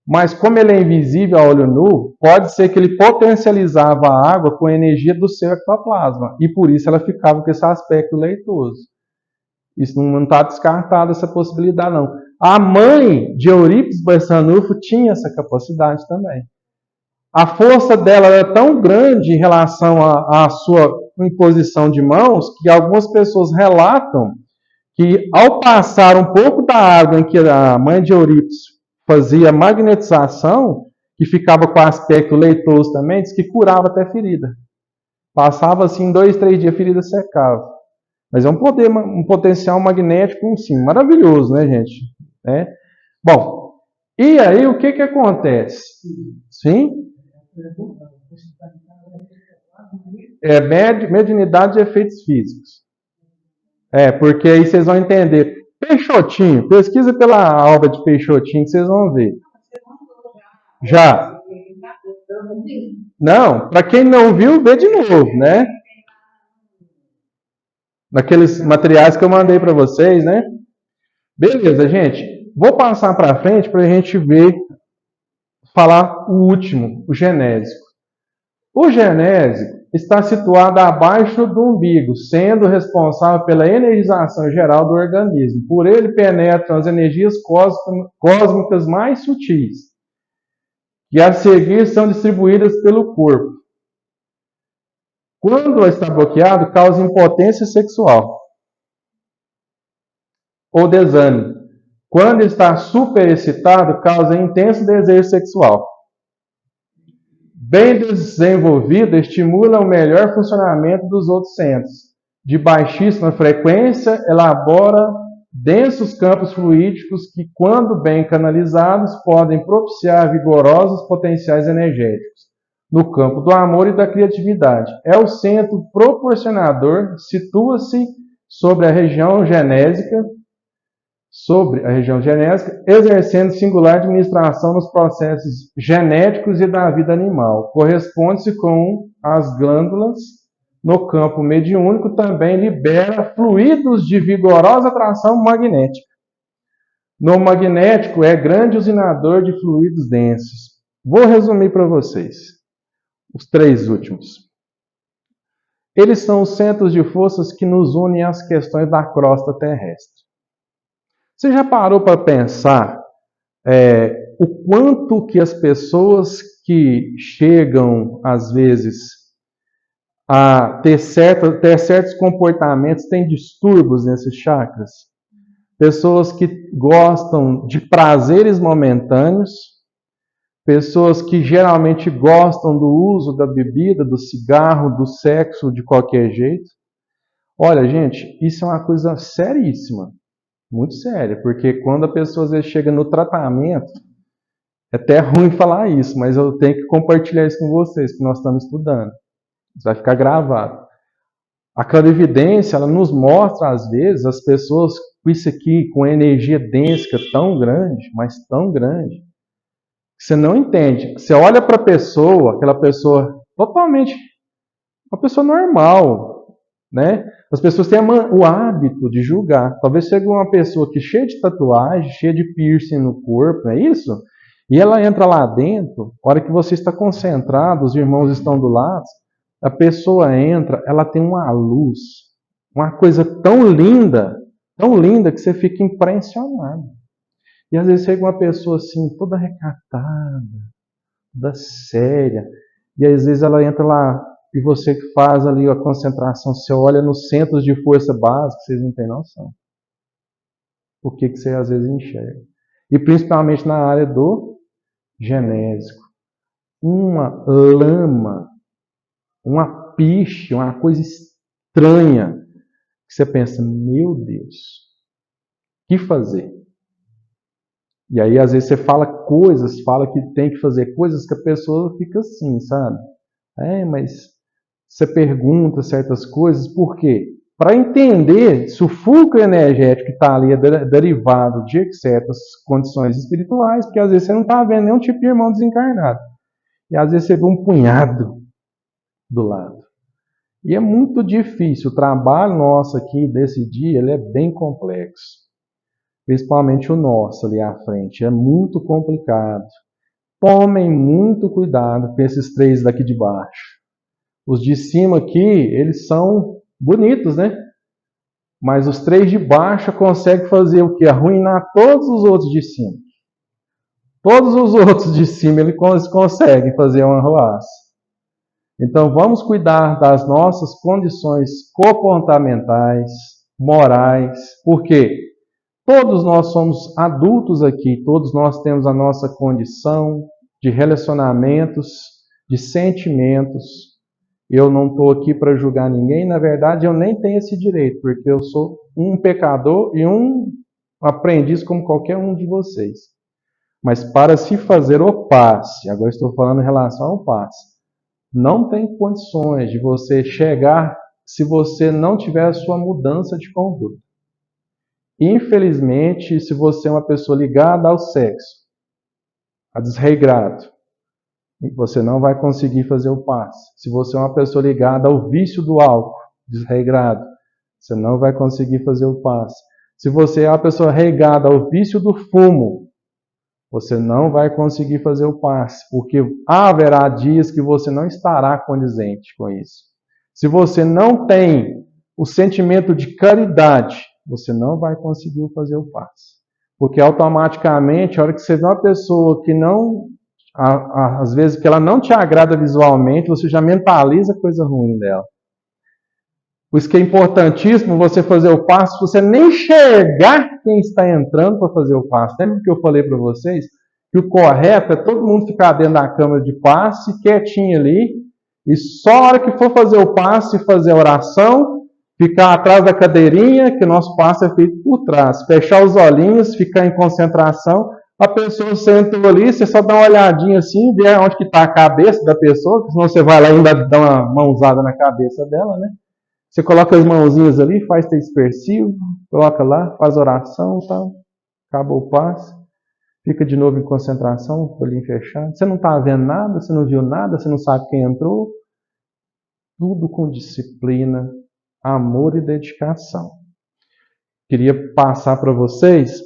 S1: Mas como ele é invisível a olho nu, pode ser que ele potencializava a água com a energia do seu ectoplasma. E por isso ela ficava com esse aspecto leitoso. Isso não está descartado, essa possibilidade não. A mãe de Eurípides Barçanufo tinha essa capacidade também. A força dela era tão grande em relação à sua imposição de mãos que algumas pessoas relatam que ao passar um pouco da água em que a mãe de Eurípides fazia magnetização, que ficava com aspecto leitoso também, diz que curava até ferida. Passava assim 2, 3 dias a ferida secava. Mas é um potencial magnético, sim, maravilhoso, né, gente? Bom, e aí o que acontece? Sim? Mediunidade de efeitos físicos. Porque aí vocês vão entender. Peixotinho, pesquisa pela obra de Peixotinho que vocês vão ver. Já? Não, para quem não viu, vê de novo, né? Naqueles materiais que eu mandei para vocês, né? Beleza, gente. Vou passar para frente para a gente ver, falar o último, o genésico. O genésico está situado abaixo do umbigo, sendo responsável pela energização geral do organismo. Por ele penetram as energias cósmicas mais sutis, que a seguir são distribuídas pelo corpo. Quando está bloqueado, causa impotência sexual ou desânimo. Quando está superexcitado, causa intenso desejo sexual. Bem desenvolvido, estimula o melhor funcionamento dos outros centros. De baixíssima frequência, elabora densos campos fluídicos que, quando bem canalizados, podem propiciar vigorosos potenciais energéticos no campo do amor e da criatividade. É o centro proporcionador, situa-se sobre a região genésica, exercendo singular administração nos processos genéticos e da vida animal. Corresponde-se com as glândulas no campo mediúnico, também libera fluidos de vigorosa atração magnética. No magnético é grande usinador de fluidos densos. Vou resumir para vocês os 3 últimos. Eles são os centros de forças que nos unem às questões da crosta terrestre. Você já parou para pensar o quanto que as pessoas que chegam, às vezes, a ter certos comportamentos, tem distúrbios nesses chakras. Pessoas que gostam de prazeres momentâneos, pessoas que geralmente gostam do uso da bebida, do cigarro, do sexo de qualquer jeito. Olha, gente, isso é uma coisa seríssima, muito séria, porque quando a pessoa às vezes chega no tratamento, é até ruim falar isso, mas eu tenho que compartilhar isso com vocês, que nós estamos estudando. Isso vai ficar gravado. A clarividência, ela nos mostra, às vezes, as pessoas com isso aqui, com energia densa tão grande, mas tão grande, que você não entende. Você olha para a pessoa, aquela pessoa totalmente, uma pessoa normal, né? As pessoas têm o hábito de julgar. Talvez seja uma pessoa que cheia de tatuagem, cheia de piercing no corpo, não é isso? E ela entra lá dentro, a hora que você está concentrado, os irmãos estão do lado, a pessoa entra, ela tem uma luz, uma coisa tão linda que você fica impressionado. E às vezes chega uma pessoa assim, toda recatada, toda séria, e às vezes ela entra lá, e você que faz ali a concentração, você olha nos centros de força básica, vocês não têm noção. O que você às vezes enxerga. E principalmente na área do genésico. Uma lama, uma piche, uma coisa estranha, que você pensa, meu Deus, o que fazer? E aí às vezes você fala que tem que fazer coisas que a pessoa fica assim, sabe? Mas você pergunta certas coisas, por quê? Para entender se o fluxo energético que está ali é derivado de certas condições espirituais, porque às vezes você não está vendo nenhum tipo de irmão desencarnado. E às vezes você vê um punhado do lado. E é muito difícil. O trabalho nosso aqui desse dia, ele é bem complexo. Principalmente o nosso ali à frente. É muito complicado. Tomem muito cuidado com esses três daqui de baixo. Os de cima aqui, eles são bonitos, né? Mas os três de baixo conseguem fazer o quê? Arruinar todos os outros de cima. Todos os outros de cima eles conseguem fazer uma arruaça. Então vamos cuidar das nossas condições comportamentais, morais, porque todos nós somos adultos aqui, todos nós temos a nossa condição de relacionamentos, de sentimentos. Eu não estou aqui para julgar ninguém, na verdade eu nem tenho esse direito, porque eu sou um pecador e um aprendiz como qualquer um de vocês. Mas para se fazer o passe, agora estou falando em relação ao passe, não tem condições de você chegar se você não tiver a sua mudança de conduta. Infelizmente, se você é uma pessoa ligada ao sexo, a desregrado, você não vai conseguir fazer o passe. Se você é uma pessoa ligada ao vício do álcool, desregrado, você não vai conseguir fazer o passe. Se você é uma pessoa regada ao vício do fumo, você não vai conseguir fazer o passe, porque haverá dias que você não estará condizente com isso. Se você não tem o sentimento de caridade, você não vai conseguir fazer o passe. Porque automaticamente, a hora que você vê uma pessoa que não, às vezes que ela não te agrada visualmente, você já mentaliza coisa ruim dela. Por isso que é importantíssimo você fazer o passe, você nem enxergar quem está entrando para fazer o passe. Lembra que eu falei para vocês que o correto é todo mundo ficar dentro da câmara de passe, quietinho ali, e só a hora que for fazer o passe, fazer a oração, ficar atrás da cadeirinha, que o nosso passe é feito por trás. Fechar os olhinhos, ficar em concentração. A pessoa sentou ali, você só dá uma olhadinha assim, vê onde que está a cabeça da pessoa, senão você vai lá e ainda dá uma mãozada na cabeça dela, né? Você coloca as mãozinhas ali, faz teu dispersivo, coloca lá, faz oração, tal, acabou o passe, fica de novo em concentração, olhinho fechado. Você não está vendo nada, você não viu nada, você não sabe quem entrou. Tudo com disciplina, amor e dedicação. Queria passar para vocês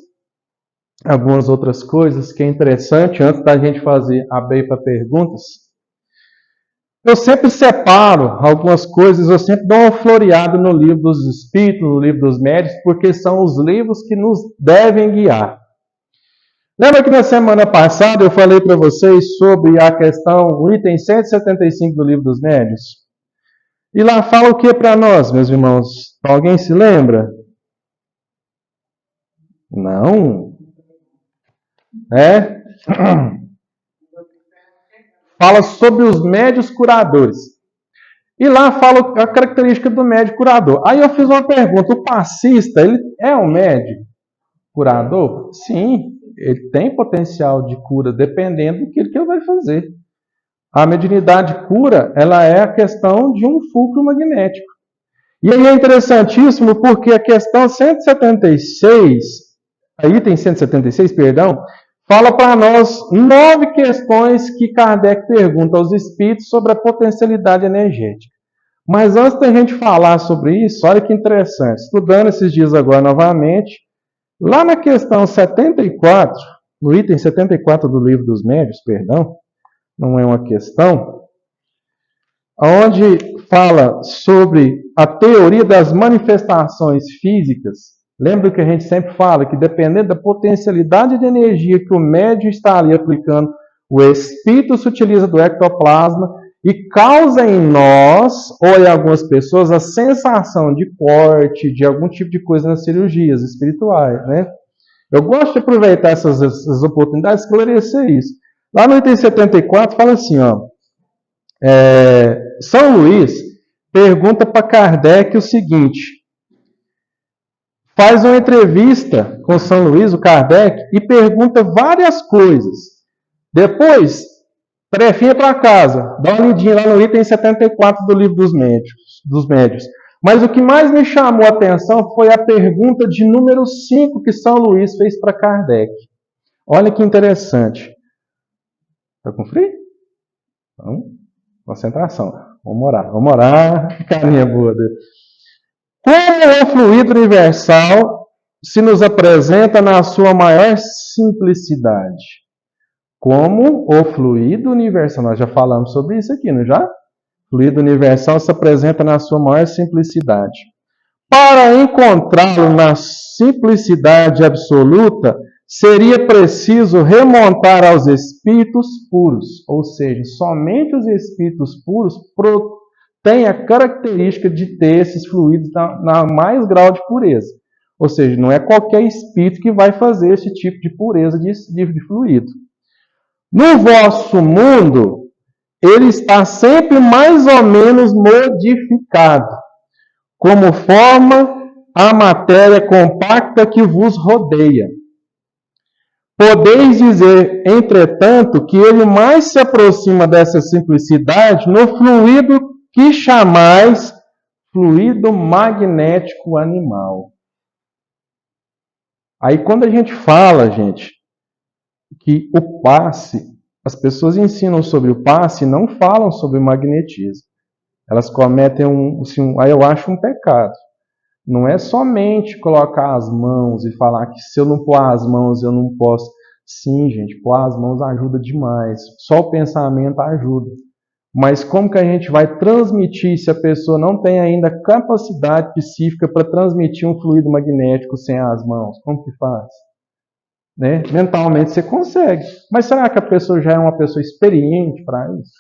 S1: algumas outras coisas que é interessante, antes da gente abrir para perguntas. Eu sempre separo algumas coisas, eu sempre dou uma floreada no livro dos Espíritos, no livro dos Médiuns, porque são os livros que nos devem guiar. Lembra que na semana passada eu falei para vocês sobre a questão, o item 175 do livro dos Médiuns? E lá fala o que para nós, meus irmãos? Alguém se lembra? Não. É? Fala sobre os médios curadores. E lá fala a característica do médio curador. Aí eu fiz uma pergunta: o passista, ele é um médio curador? Sim, ele tem potencial de cura, dependendo do que ele vai fazer. A mediunidade cura, ela é a questão de um fulcro magnético. E aí é interessantíssimo porque a questão 176, a item 176, perdão, fala para nós 9 questões que Kardec pergunta aos espíritos sobre a potencialidade energética. Mas antes da gente falar sobre isso, olha que interessante. Estudando esses dias agora novamente, lá na questão 74, no item 74 do Livro dos Médiuns, perdão, não é uma questão, onde fala sobre a teoria das manifestações físicas. Lembra que a gente sempre fala que dependendo da potencialidade de energia que o médium está ali aplicando, o espírito se utiliza do ectoplasma e causa em nós, ou em algumas pessoas, a sensação de corte, de algum tipo de coisa nas cirurgias espirituais, né? Eu gosto de aproveitar essas oportunidades e esclarecer isso. Lá no item 74 fala assim, ó, São Luís pergunta para Kardec o seguinte, faz uma entrevista com São Luís, o Kardec, e pergunta várias coisas. Depois, tarefinha para casa, dá uma lidinha lá no item 74 do Livro dos Médiuns. Mas o que mais me chamou a atenção foi a pergunta de número 5 que São Luís fez para Kardec. Olha que interessante. Está com frio? Então, concentração. Vamos orar. Carinha boa. Como o fluido universal se nos apresenta na sua maior simplicidade? Como o fluido universal, nós já falamos sobre isso aqui, não já? O fluido universal se apresenta na sua maior simplicidade. Para encontrá-lo na simplicidade absoluta, seria preciso remontar aos espíritos puros, ou seja, somente os espíritos puros têm a característica de ter esses fluidos na mais grau de pureza. Ou seja, não é qualquer espírito que vai fazer esse tipo de pureza de fluido. No vosso mundo, ele está sempre mais ou menos modificado, como forma a matéria compacta que vos rodeia. Podeis dizer, entretanto, que ele mais se aproxima dessa simplicidade no fluido que chamais fluido magnético animal. Aí quando a gente fala, gente, que o passe, as pessoas ensinam sobre o passe e não falam sobre o magnetismo. Elas cometem aí eu acho um pecado. Não é somente colocar as mãos e falar que se eu não pôr as mãos eu não posso. Sim, gente, pôr as mãos ajuda demais. Só o pensamento ajuda. Mas como que a gente vai transmitir se a pessoa não tem ainda capacidade psíquica para transmitir um fluido magnético sem as mãos? Como que faz? Né? Mentalmente você consegue. Mas será que a pessoa já é uma pessoa experiente para isso?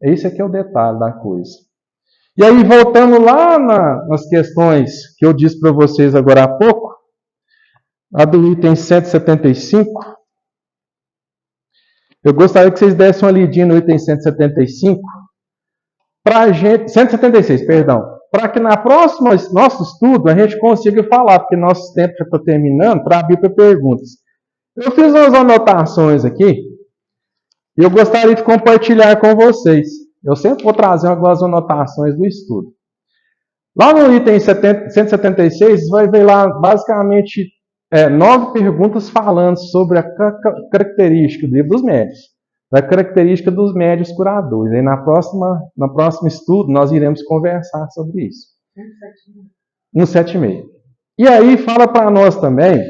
S1: Esse aqui é o detalhe da coisa. E aí, voltando lá nas questões que eu disse para vocês agora há pouco, a do item 175, eu gostaria que vocês dessem uma lidinha no item 175, para gente, 176, perdão, para que na próxima nosso estudo a gente consiga falar, porque nosso tempo já está terminando, para abrir para perguntas. Eu fiz umas anotações aqui, e eu gostaria de compartilhar com vocês. Eu sempre vou trazer algumas anotações do estudo. Lá no item 176, vai ver lá basicamente 9 perguntas falando sobre a característica do Livro dos Médiuns, da característica dos médiuns curadores. Aí no próximo estudo nós iremos conversar sobre isso. 176. E aí fala para nós também,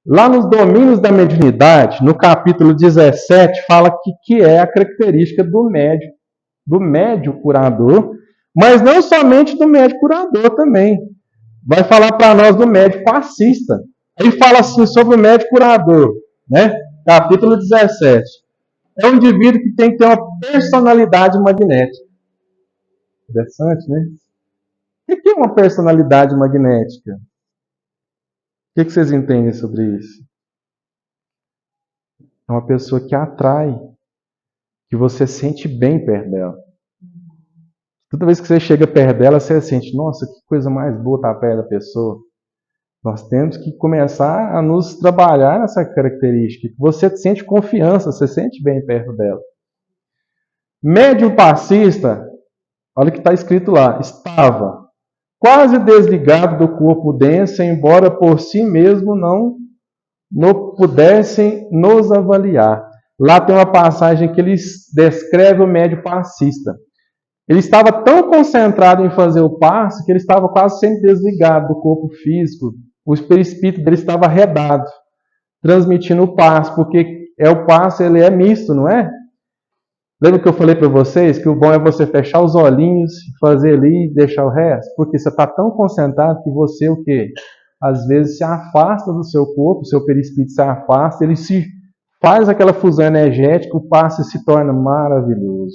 S1: lá nos domínios da mediunidade, no capítulo 17, fala que é a característica do médium curador, mas não somente do médium curador também. Vai falar para nós do médium passista. Aí fala assim sobre o médium curador, né? Capítulo 17. É um indivíduo que tem que ter uma personalidade magnética. Interessante, né? O que é uma personalidade magnética? O que vocês entendem sobre isso? É uma pessoa que atrai, que você sente bem perto dela. Toda vez que você chega perto dela, você sente, nossa, que coisa mais boa estar perto da pessoa. Nós temos que começar a nos trabalhar nessa característica. Você sente confiança, você sente bem perto dela. Médium passista, olha o que está escrito lá, estava quase desligado do corpo denso, embora por si mesmo não pudessem nos avaliar. Lá tem uma passagem que ele descreve o médium passista. Ele estava tão concentrado em fazer o passe que ele estava quase sempre desligado do corpo físico. O perispírito dele estava arredado, transmitindo o passe, porque o passe ele é misto, não é? Lembra que eu falei para vocês que o bom é você fechar os olhinhos, fazer ali e deixar o resto? Porque você está tão concentrado que você o quê? Às vezes se afasta do seu corpo, o seu perispírito se afasta, ele se faz aquela fusão energética, o passe se torna maravilhoso.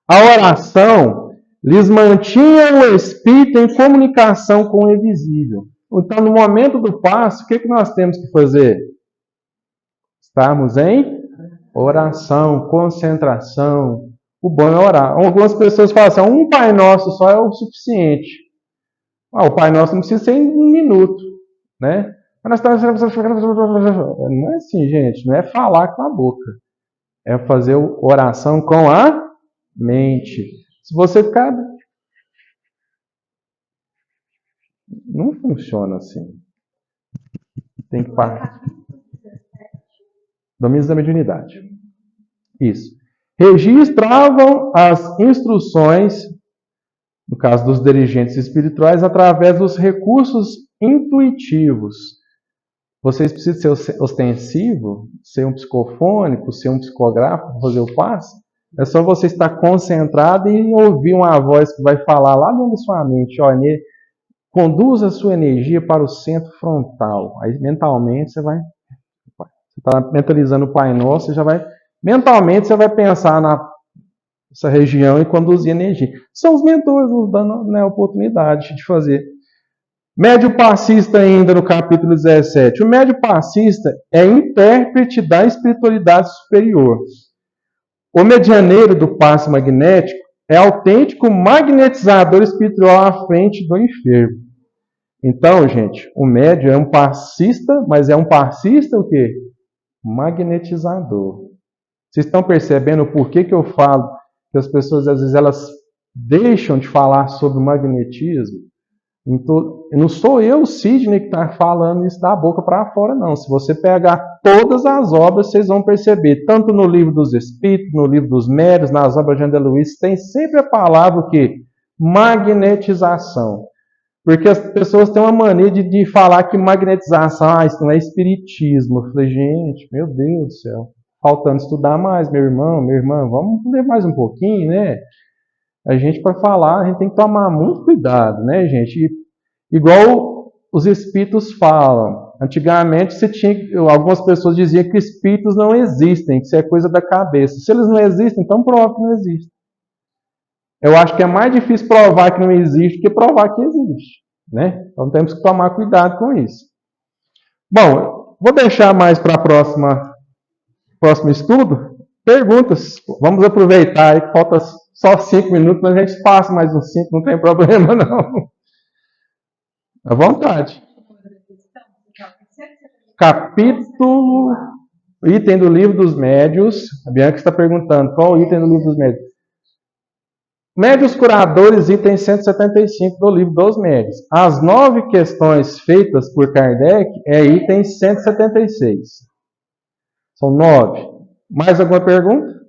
S1: A oração lhes mantinha o espírito em comunicação com o invisível. Então, no momento do passe, o que nós temos que fazer? Estarmos em oração, concentração. O bom é orar. Algumas pessoas falam assim, um Pai Nosso só é o suficiente. O Pai Nosso não precisa ser em um minuto, né? Não é assim, gente. Não é falar com a boca. É fazer oração com a mente. Se você ficar... Não funciona assim. Tem que parar. Domínios da mediunidade. Isso. Registravam as instruções, no caso dos dirigentes espirituais, através dos recursos intuitivos. Vocês precisam ser ostensivo, ser um psicofônico, ser um psicográfico, fazer o passe? É só você estar concentrado e ouvir uma voz que vai falar lá dentro da sua mente. Olha, conduza a sua energia para o centro frontal. Aí mentalmente você está mentalizando o Pai Nosso, você já vai... Mentalmente você vai pensar nessa região e conduzir energia. São os mentores nos dando a oportunidade de fazer. Médio passista ainda no capítulo 17. O médio passista é intérprete da espiritualidade superior. O medianeiro do passe magnético é autêntico magnetizador espiritual à frente do enfermo. Então, gente, o médio é um passista, mas é um passista o quê? Magnetizador. Vocês estão percebendo o porquê que eu falo que as pessoas, às vezes, elas deixam de falar sobre o magnetismo? Então, não sou eu, Sidney, que está falando isso da boca para fora, não. Se você pegar todas as obras, vocês vão perceber, tanto no livro dos Espíritos, no livro dos Médiuns, nas obras de André Luiz, tem sempre a palavra o quê? Magnetização. Porque as pessoas têm uma mania de falar que magnetização, isso não é espiritismo. Eu falei, gente, meu Deus do céu, faltando estudar mais, meu irmão, minha irmã, vamos ler mais um pouquinho, né? A gente, para falar, a gente tem que tomar muito cuidado, né, gente? Igual os espíritos falam. Antigamente, algumas pessoas diziam que espíritos não existem, que isso é coisa da cabeça. Se eles não existem, então prova que não existem. Eu acho que é mais difícil provar que não existe que provar que existe, né? Então temos que tomar cuidado com isso. Bom, vou deixar mais para próximo estudo. Perguntas. Vamos aproveitar aí que falta só 5 minutos, mas a gente passa mais uns 5, não tem problema não. À vontade. Capítulo, item do livro dos médiuns. A Bianca está perguntando, qual o item do livro dos médiuns? Médiuns curadores, item 175 do livro dos médiuns. As 9 questões feitas por Kardec é item 176. São 9. Mais alguma pergunta?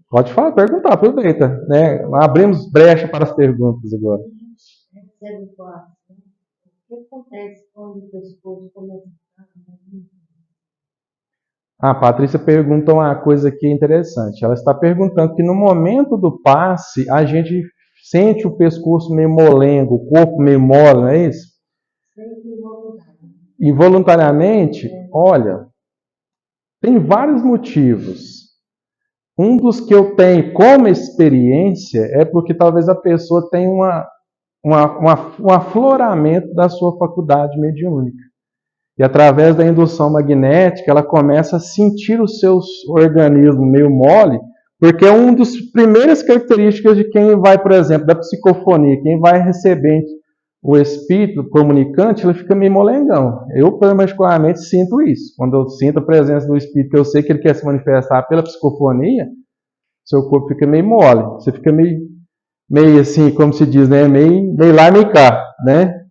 S1: Pode falar, perguntar, aproveita. Né? Abrimos brecha para as perguntas agora. O que acontece quando o pescoço começa a... A Patrícia pergunta uma coisa aqui interessante. Ela está perguntando que no momento do passe, a gente sente o pescoço meio molengo, o corpo meio mole, não é isso? Involuntariamente, olha, tem vários motivos. Um dos que eu tenho como experiência é porque talvez a pessoa tenha um afloramento da sua faculdade mediúnica. E através da indução magnética, ela começa a sentir o seu organismo meio mole, porque é uma das primeiras características de quem vai, por exemplo, da psicofonia, quem vai receber o espírito comunicante, ele fica meio molengão. Eu, particularmente, sinto isso. Quando eu sinto a presença do espírito, que eu sei que ele quer se manifestar pela psicofonia, seu corpo fica meio mole. Você fica meio assim, como se diz, né? Meio lá, meio cá, né?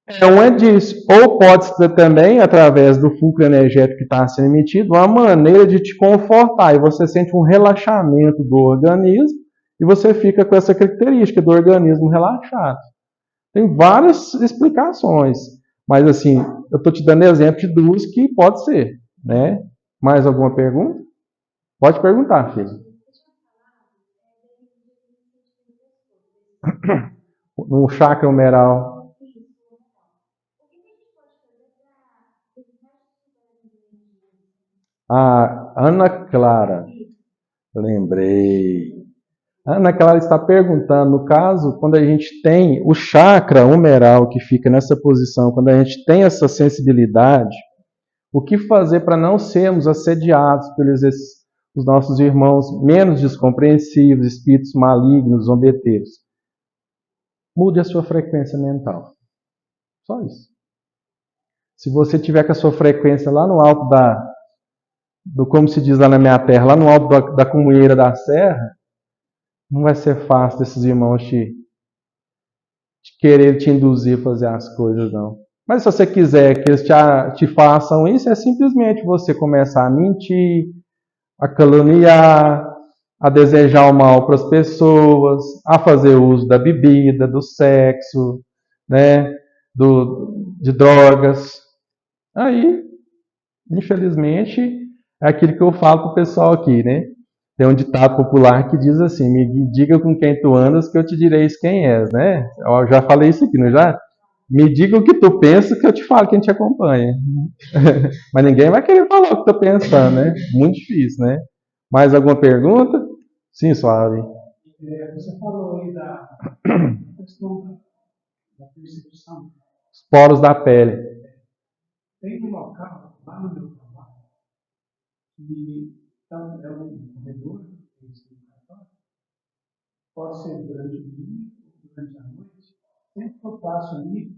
S1: Então é disso. Ou pode ser também, através do fulcro energético que está sendo emitido, uma maneira de te confortar. E você sente um relaxamento do organismo e você fica com essa característica do organismo relaxado. Tem várias explicações. Mas assim, eu estou te dando exemplo de duas que pode ser. Né? Mais alguma pergunta? Pode perguntar, filho. No chakra humeral. A Ana Clara, lembrei. A Ana Clara está perguntando, no caso, quando a gente tem o chakra humeral que fica nessa posição, quando a gente tem essa sensibilidade, o que fazer para não sermos assediados pelos os nossos irmãos menos descompreensivos, espíritos malignos, zombeteiros? Mude a sua frequência mental. Só isso. Se você tiver com a sua frequência lá no alto como se diz lá na minha terra, lá no alto da Camoeira da Serra, não vai ser fácil desses irmãos querer te induzir a fazer as coisas, não. Mas se você quiser que eles te façam isso, é simplesmente você começar a mentir, a caluniar, a desejar o mal para as pessoas, a fazer uso da bebida, do sexo, né, de drogas. Aí, infelizmente, é aquilo que eu falo para o pessoal aqui, né? Tem um ditado popular que diz assim: me diga com quem tu andas que eu te direi quem és, né? Eu já falei isso aqui, não já? Me diga o que tu pensa que eu te falo quem te acompanha. Mas ninguém vai querer falar o que tá pensando, né? Muito difícil, né? Mais alguma pergunta? Sim, Suave.
S3: Você falou aí da questão da percepção.
S1: Os poros da pele.
S3: Tem um local lá no meu trabalho que então, é um corredor, pode ser durante o dia ou durante a noite. Sempre que eu passo ali,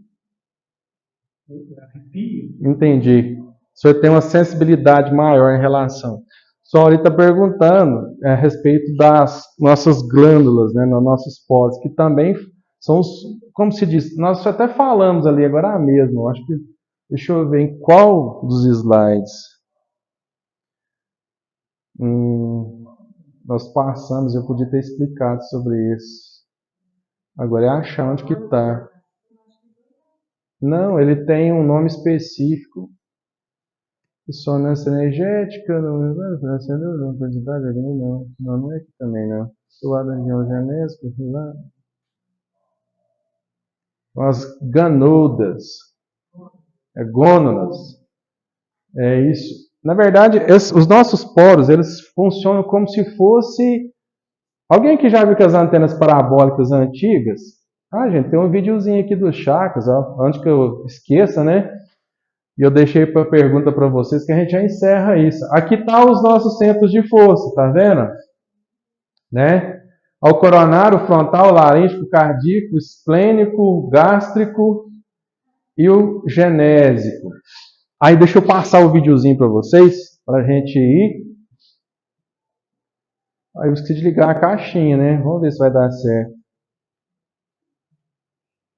S3: eu arrepio.
S1: Entendi. O senhor tem uma sensibilidade maior em relação. Só ele está perguntando a respeito das nossas glândulas, né, nos nossos poros, que também são os, como se diz, nós até falamos ali agora mesmo, acho que, deixa eu ver em qual dos slides. Nós passamos, eu podia ter explicado sobre isso. Agora é achar onde que está. Não, ele tem um nome específico. Ressonância energética, não, quantidade aqui não. Não é aqui também, não. Suado angiogenésico, lá. As ganodas. Gônadas. É isso. Na verdade, os nossos poros, eles funcionam como se fosse... Alguém que já viu que as antenas parabólicas antigas? Ah, gente, tem um videozinho aqui dos chakras, ó, antes que eu esqueça, né? E eu deixei para pergunta para vocês que a gente já encerra isso. Aqui tá os nossos centros de força, tá vendo? Né? Ao coronário, frontal, laríngeo, cardíaco, esplênico, gástrico e o genésico. Aí deixa eu passar o videozinho para vocês, para a gente ir. Aí eu esqueci de ligar a caixinha, né? Vamos ver se vai dar certo.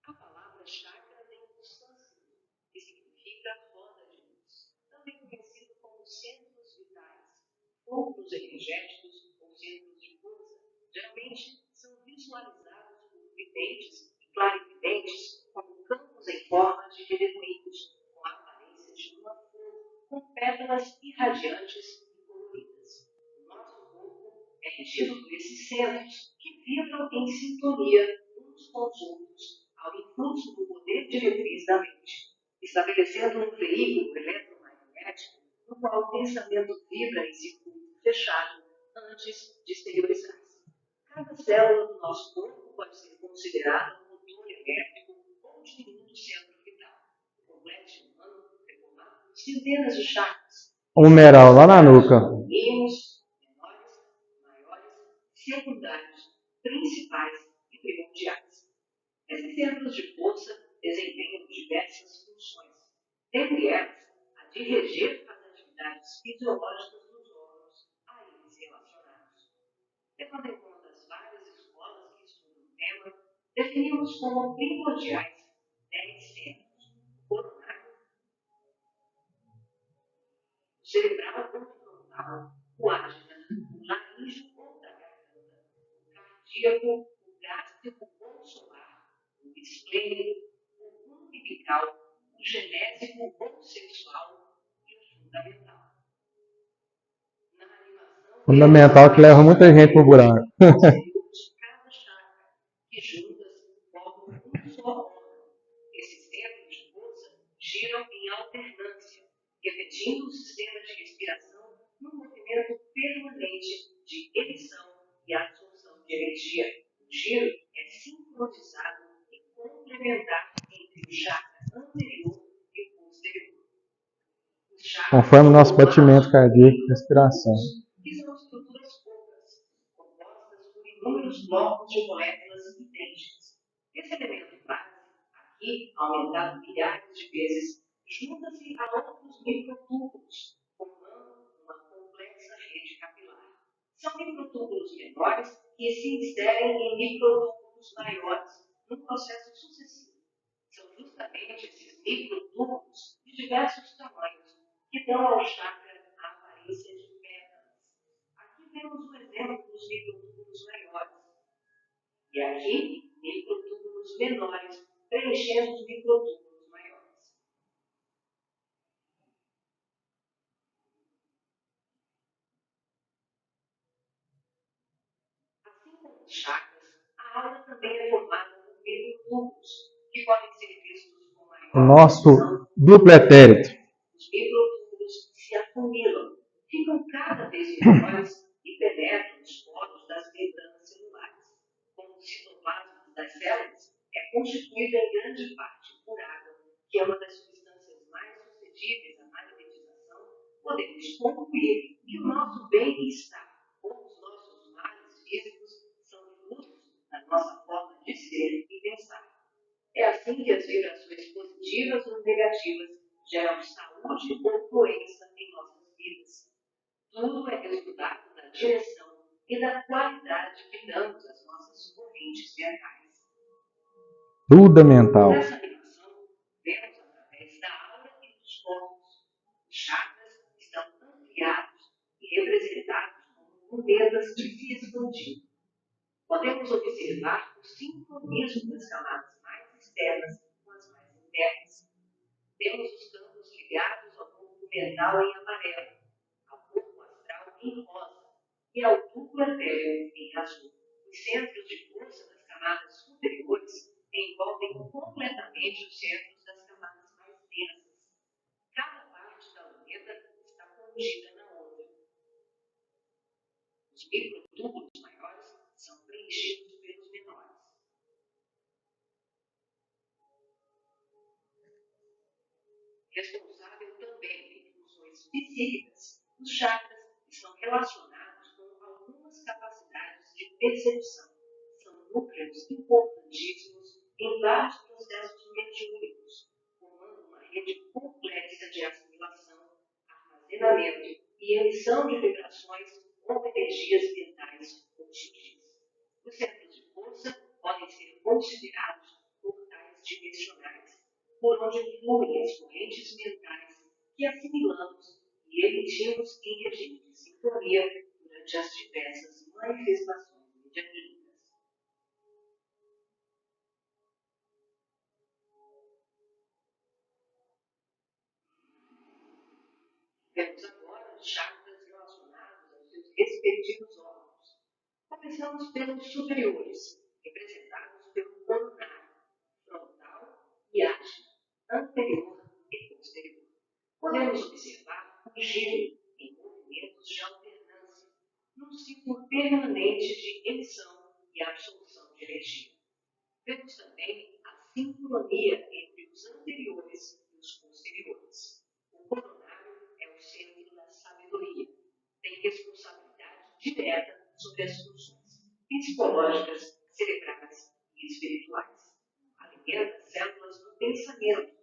S4: A palavra chakra vem do sânscrito, que significa roda de luz, também conhecido como centros vitais, pontos energéticos ou centros de força. Geralmente são visualizados por videntes e clarividentes como campos em forma de diredoídos, com a aparência de uma flor, com pétalas irradiantes e coloridas. O nosso corpo é regido por esses centros que vibram em sintonia uns com os outros, ao influxo do poder diretriz da mente, estabelecendo um veículo eletromagnético no qual o pensamento vibra em circuito fechado, antes de exteriorizar-se. Cada célula do nosso corpo pode ser considerada um motor elétrico ou diminuto centro vital. O complexo humano é formado por centenas de chakras.
S1: Humeral lá na nuca.
S4: Mínimos, menores, maiores, secundários, principais e primordiais. Esses centros de força desempenham diversas funções, dentre elas a de reger as atividades fisiológicas dos órgãos a eles relacionados. Levando em conta as várias escolas que estudam o tema, definimos como primordiais 10 centros: o coronário, o cerebral ou frontal, o ágita, o laríngeo ou da garganta, o cardíaco, o gástrico ou solar, o esplênico, o umbilical, o genésico ou sexual e o fundamental. Na animação,
S1: Fundamental que leva muita gente pro buraco.
S4: de cada chakra, que juntas formam um só órgão. Esses centros de força giram em alternância, repetindo o sistema de respiração num movimento permanente de emissão e absorção de energia. O giro é sincronizado e complementar entre o chakra anterior e o posterior. Os chakras
S1: Conforme o nosso batimento cardíaco e respiração.
S4: que são estruturas ocas, compostas por inúmeros blocos de moléculas idênticas. Esse elemento base, aqui aumentado milhares de vezes, junta-se a outros microtúbulos, formando uma complexa rede capilar. São microtúbulos menores que se inserem em microtúbulos maiores, num processo sucessivo. São justamente esses microtúbulos de diversos tamanhos que dão ao chakra a aparência de pétalas. Aqui vemos o exemplo dos microtúbulos maiores. E aqui, microtúbulos menores preenchendo os microtúbulos maiores. Assim como os chakras, a aura também é formada por microtúbulos, que podem ser vistos com maior
S1: O nosso
S4: precisão.
S1: duplo etérito.
S4: Os microtúbulos se afunilam, ficam cada vez menores e penetram os poros das membranas celulares. Como o citoplasma das células é constituído em grande parte por água, que é uma das substâncias mais suscetíveis à magnetização, podemos concluir que o nosso bem-estar ou os nossos males físicos são frutos da nossa forma de ser e pensar. É assim que as vibrações positivas ou negativas geram saúde ou doença em nossas vidas. Tudo é resultado da direção e da qualidade que damos às nossas correntes mentais.
S1: Tudo é mental.
S4: Nessa animação, vemos através da aura e dos corpos. Os chakras estão ampliados e representados como moedas de se expandir. Podemos observar o sincronismo das camadas mais externas com as mais internas. Temos os campos ligados ao corpo mental em amarelo, ao corpo astral em rosa e ao duplo etéreo em azul. Os centros de força das camadas superiores envolvem completamente os centros das camadas mais densas. Cada parte da luneta está contida na outra. Os microtúbulos maiores são preenchidos pelos menores. Responsável também por funções psíquicas, os chakras estão relacionados com algumas capacidades de percepção. São núcleos importantíssimos em vários processos mediúnicos, formando uma rede complexa de assimilação, armazenamento e emissão de vibrações ou energias mentais ou sutis. Os centros de força podem ser considerados portais dimensionais, por onde fluem as correntes mentais que assimilamos e emitimos em regime de sintonia durante as diversas manifestações medianímicas. Vemos agora os chakras relacionados aos seus respectivos órgãos. Começamos pelos superiores, representados pelo coronário, frontal e ágil, anterior e posterior. Podemos observar um giro em movimentos de alternância, num ciclo sincronia entre os anteriores e os posteriores. O coronário é o centro da sabedoria. Tem responsabilidade direta sobre as funções psicológicas, cerebrais e espirituais. Alimenta as células do pensamento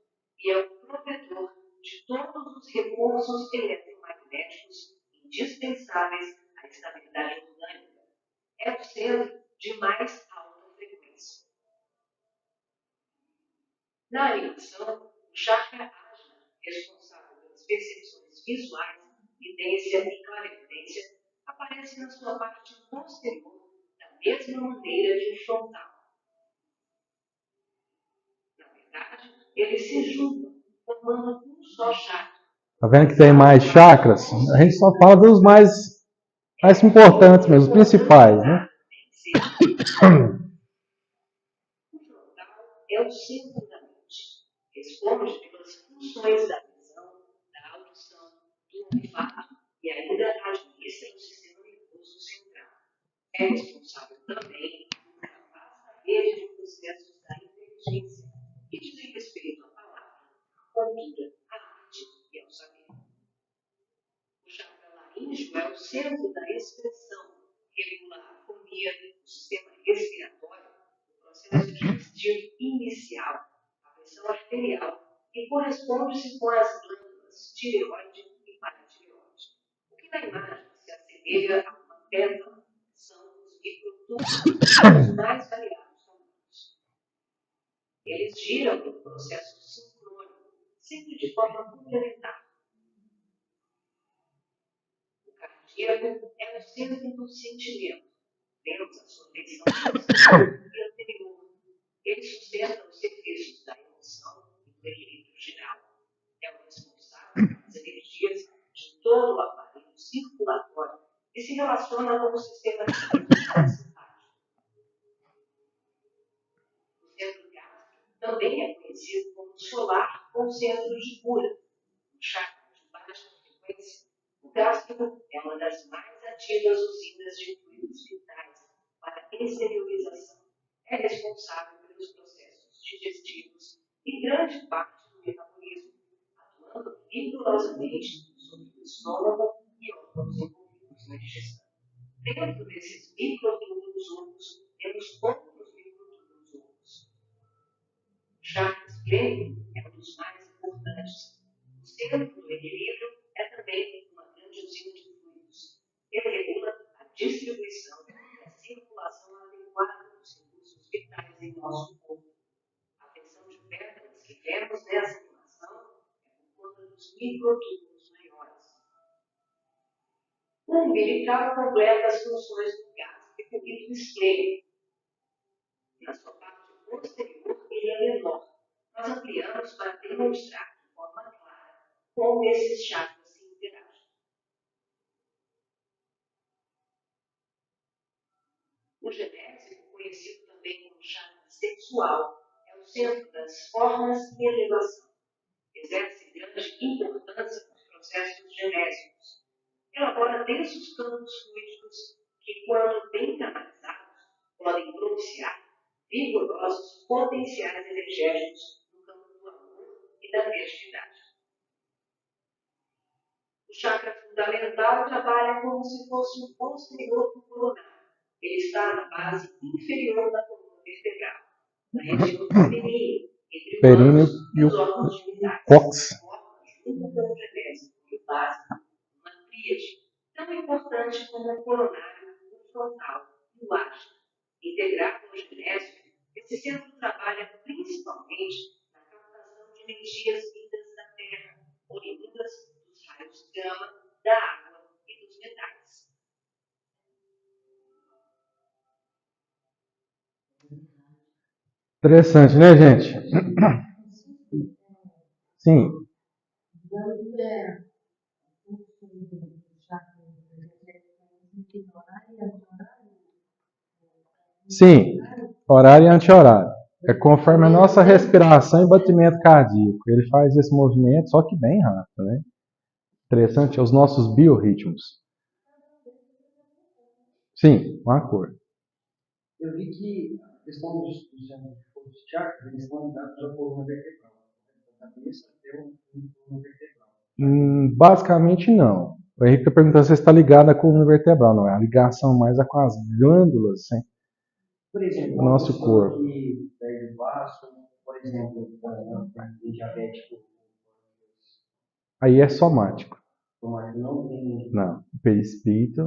S4: e é o provedor de todos os recursos eletromagnéticos indispensáveis à estabilidade orgânica. É o centro de mais alta frequência. Na animação, o chakra Ajna, responsável pelas percepções visuais, vidência e clarividência, aparece na sua parte posterior da mesma maneira que o frontal. Na verdade, eles se juntam, formando um só chakra.
S1: Tá vendo que tem mais chakras? A gente só fala dos mais importantes mesmo, os principais, né?
S4: O frontal é o centro da mente. Responde pelas funções da visão, da audição, do olfato e ainda administra o sistema nervoso central. É responsável também por uma vasta rede de processos da inteligência que dizem respeito à palavra, à cultura, à arte e ao saber. O chakra laríngeo é o centro da expressão, regula a afonia, o sistema respiratório, o processo digestivo inicial, a pressão arterial e corresponde-se com as glândulas tireoide e paratireoide. O que na imagem se assemelha a uma pétala são os microtúbulos mais variados tamanhos. Eles giram em processo sincrônico, sempre de forma complementar. O cardíaco é o centro do sentimento. Temos a sua tensão posterior e anterior. Ele sustenta os serviços da emoção e do equilíbrio geral. É o responsável pelas energias de todo o aparelho circulatório e se relaciona com o sistema simpático. O centro gástrico também é conhecido como solar ou centro de cura. Um chakra de baixa frequência, o gástrico é uma das mais ativas usinas de fluidos vitais para exteriorização. É responsável pelos processos digestivos e grande parte do metabolismo, atuando vigorosamente sobre o estômago e órgãos envolvidos na digestão. Dentro desses microtúbulos únicos, temos outros microtúbulos únicos. O chakra esplênico é um dos mais importantes. O centro do equilíbrio é também uma grande usina de fluidos. Ele regula a distribuição e a circulação adequada dos recursos vitais em nosso corpo. A tensão de pétalas que vemos nessa animação é por conta dos microtúbulos maiores. O umbilical completa as funções do gástrico e do esplênico. Na sua parte posterior, ele é menor. Nós ampliamos para demonstrar de forma clara como esses chakras se interagem. O genésico, conhecido também como chakra sexual, é o centro das formas e elevação. Exerce grande importância nos processos genésicos. Elabora densos campos fluídicos que, quando bem canalizados, podem propiciar vigorosos potenciais energéticos no campo do amor e da criatividade. O chakra fundamental trabalha como se fosse o posterior do coronário. Ele está na base inferior da coluna vertebral, na região do períneo, entre o ânus e os órgãos genitais. Forma, junto com o genésico e o básico, uma tríade tão importante como o coronário, o frontal e o ágil. Integrado ao genésico, esse centro trabalha principalmente na captação de energias vindas da Terra, oriundas dos raios gama, da água e dos metais.
S1: Interessante, né, gente? Sim. Sim, horário e anti-horário. É conforme a nossa respiração e batimento cardíaco. Ele faz esse movimento, só que bem rápido, né? Interessante, é os nossos biorritmos. Sim, uma cor.
S3: Eu vi que a questão dos
S5: os chakras, eles estão ligados à coluna vertebral. Da cabeça até o coluna vertebral.
S1: Basicamente não. O Henrique está perguntando se está ligado à coluna vertebral, não é? A ligação mais é com as glândulas, sim,
S5: Por exemplo,
S1: do nosso
S5: uma pessoa
S1: corpo.
S5: que perde o baço, por exemplo, tem diabético,
S1: Aí é somático.
S5: não tem.
S1: Não, perispírito,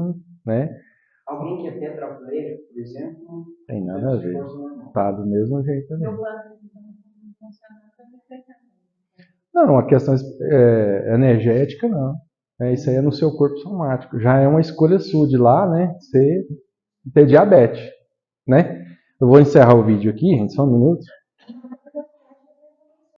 S1: né?
S5: Alguém que é tetraplégico, por exemplo,
S1: Tem nada a ver. Tá do mesmo jeito também.
S2: Meu plano não funciona também perfeitamente.
S1: Não, a questão energética não. Isso aí é no seu corpo somático. Já é uma escolha sua de lá, né? Você ter diabetes, né? Eu vou encerrar o vídeo aqui, gente, só um minuto.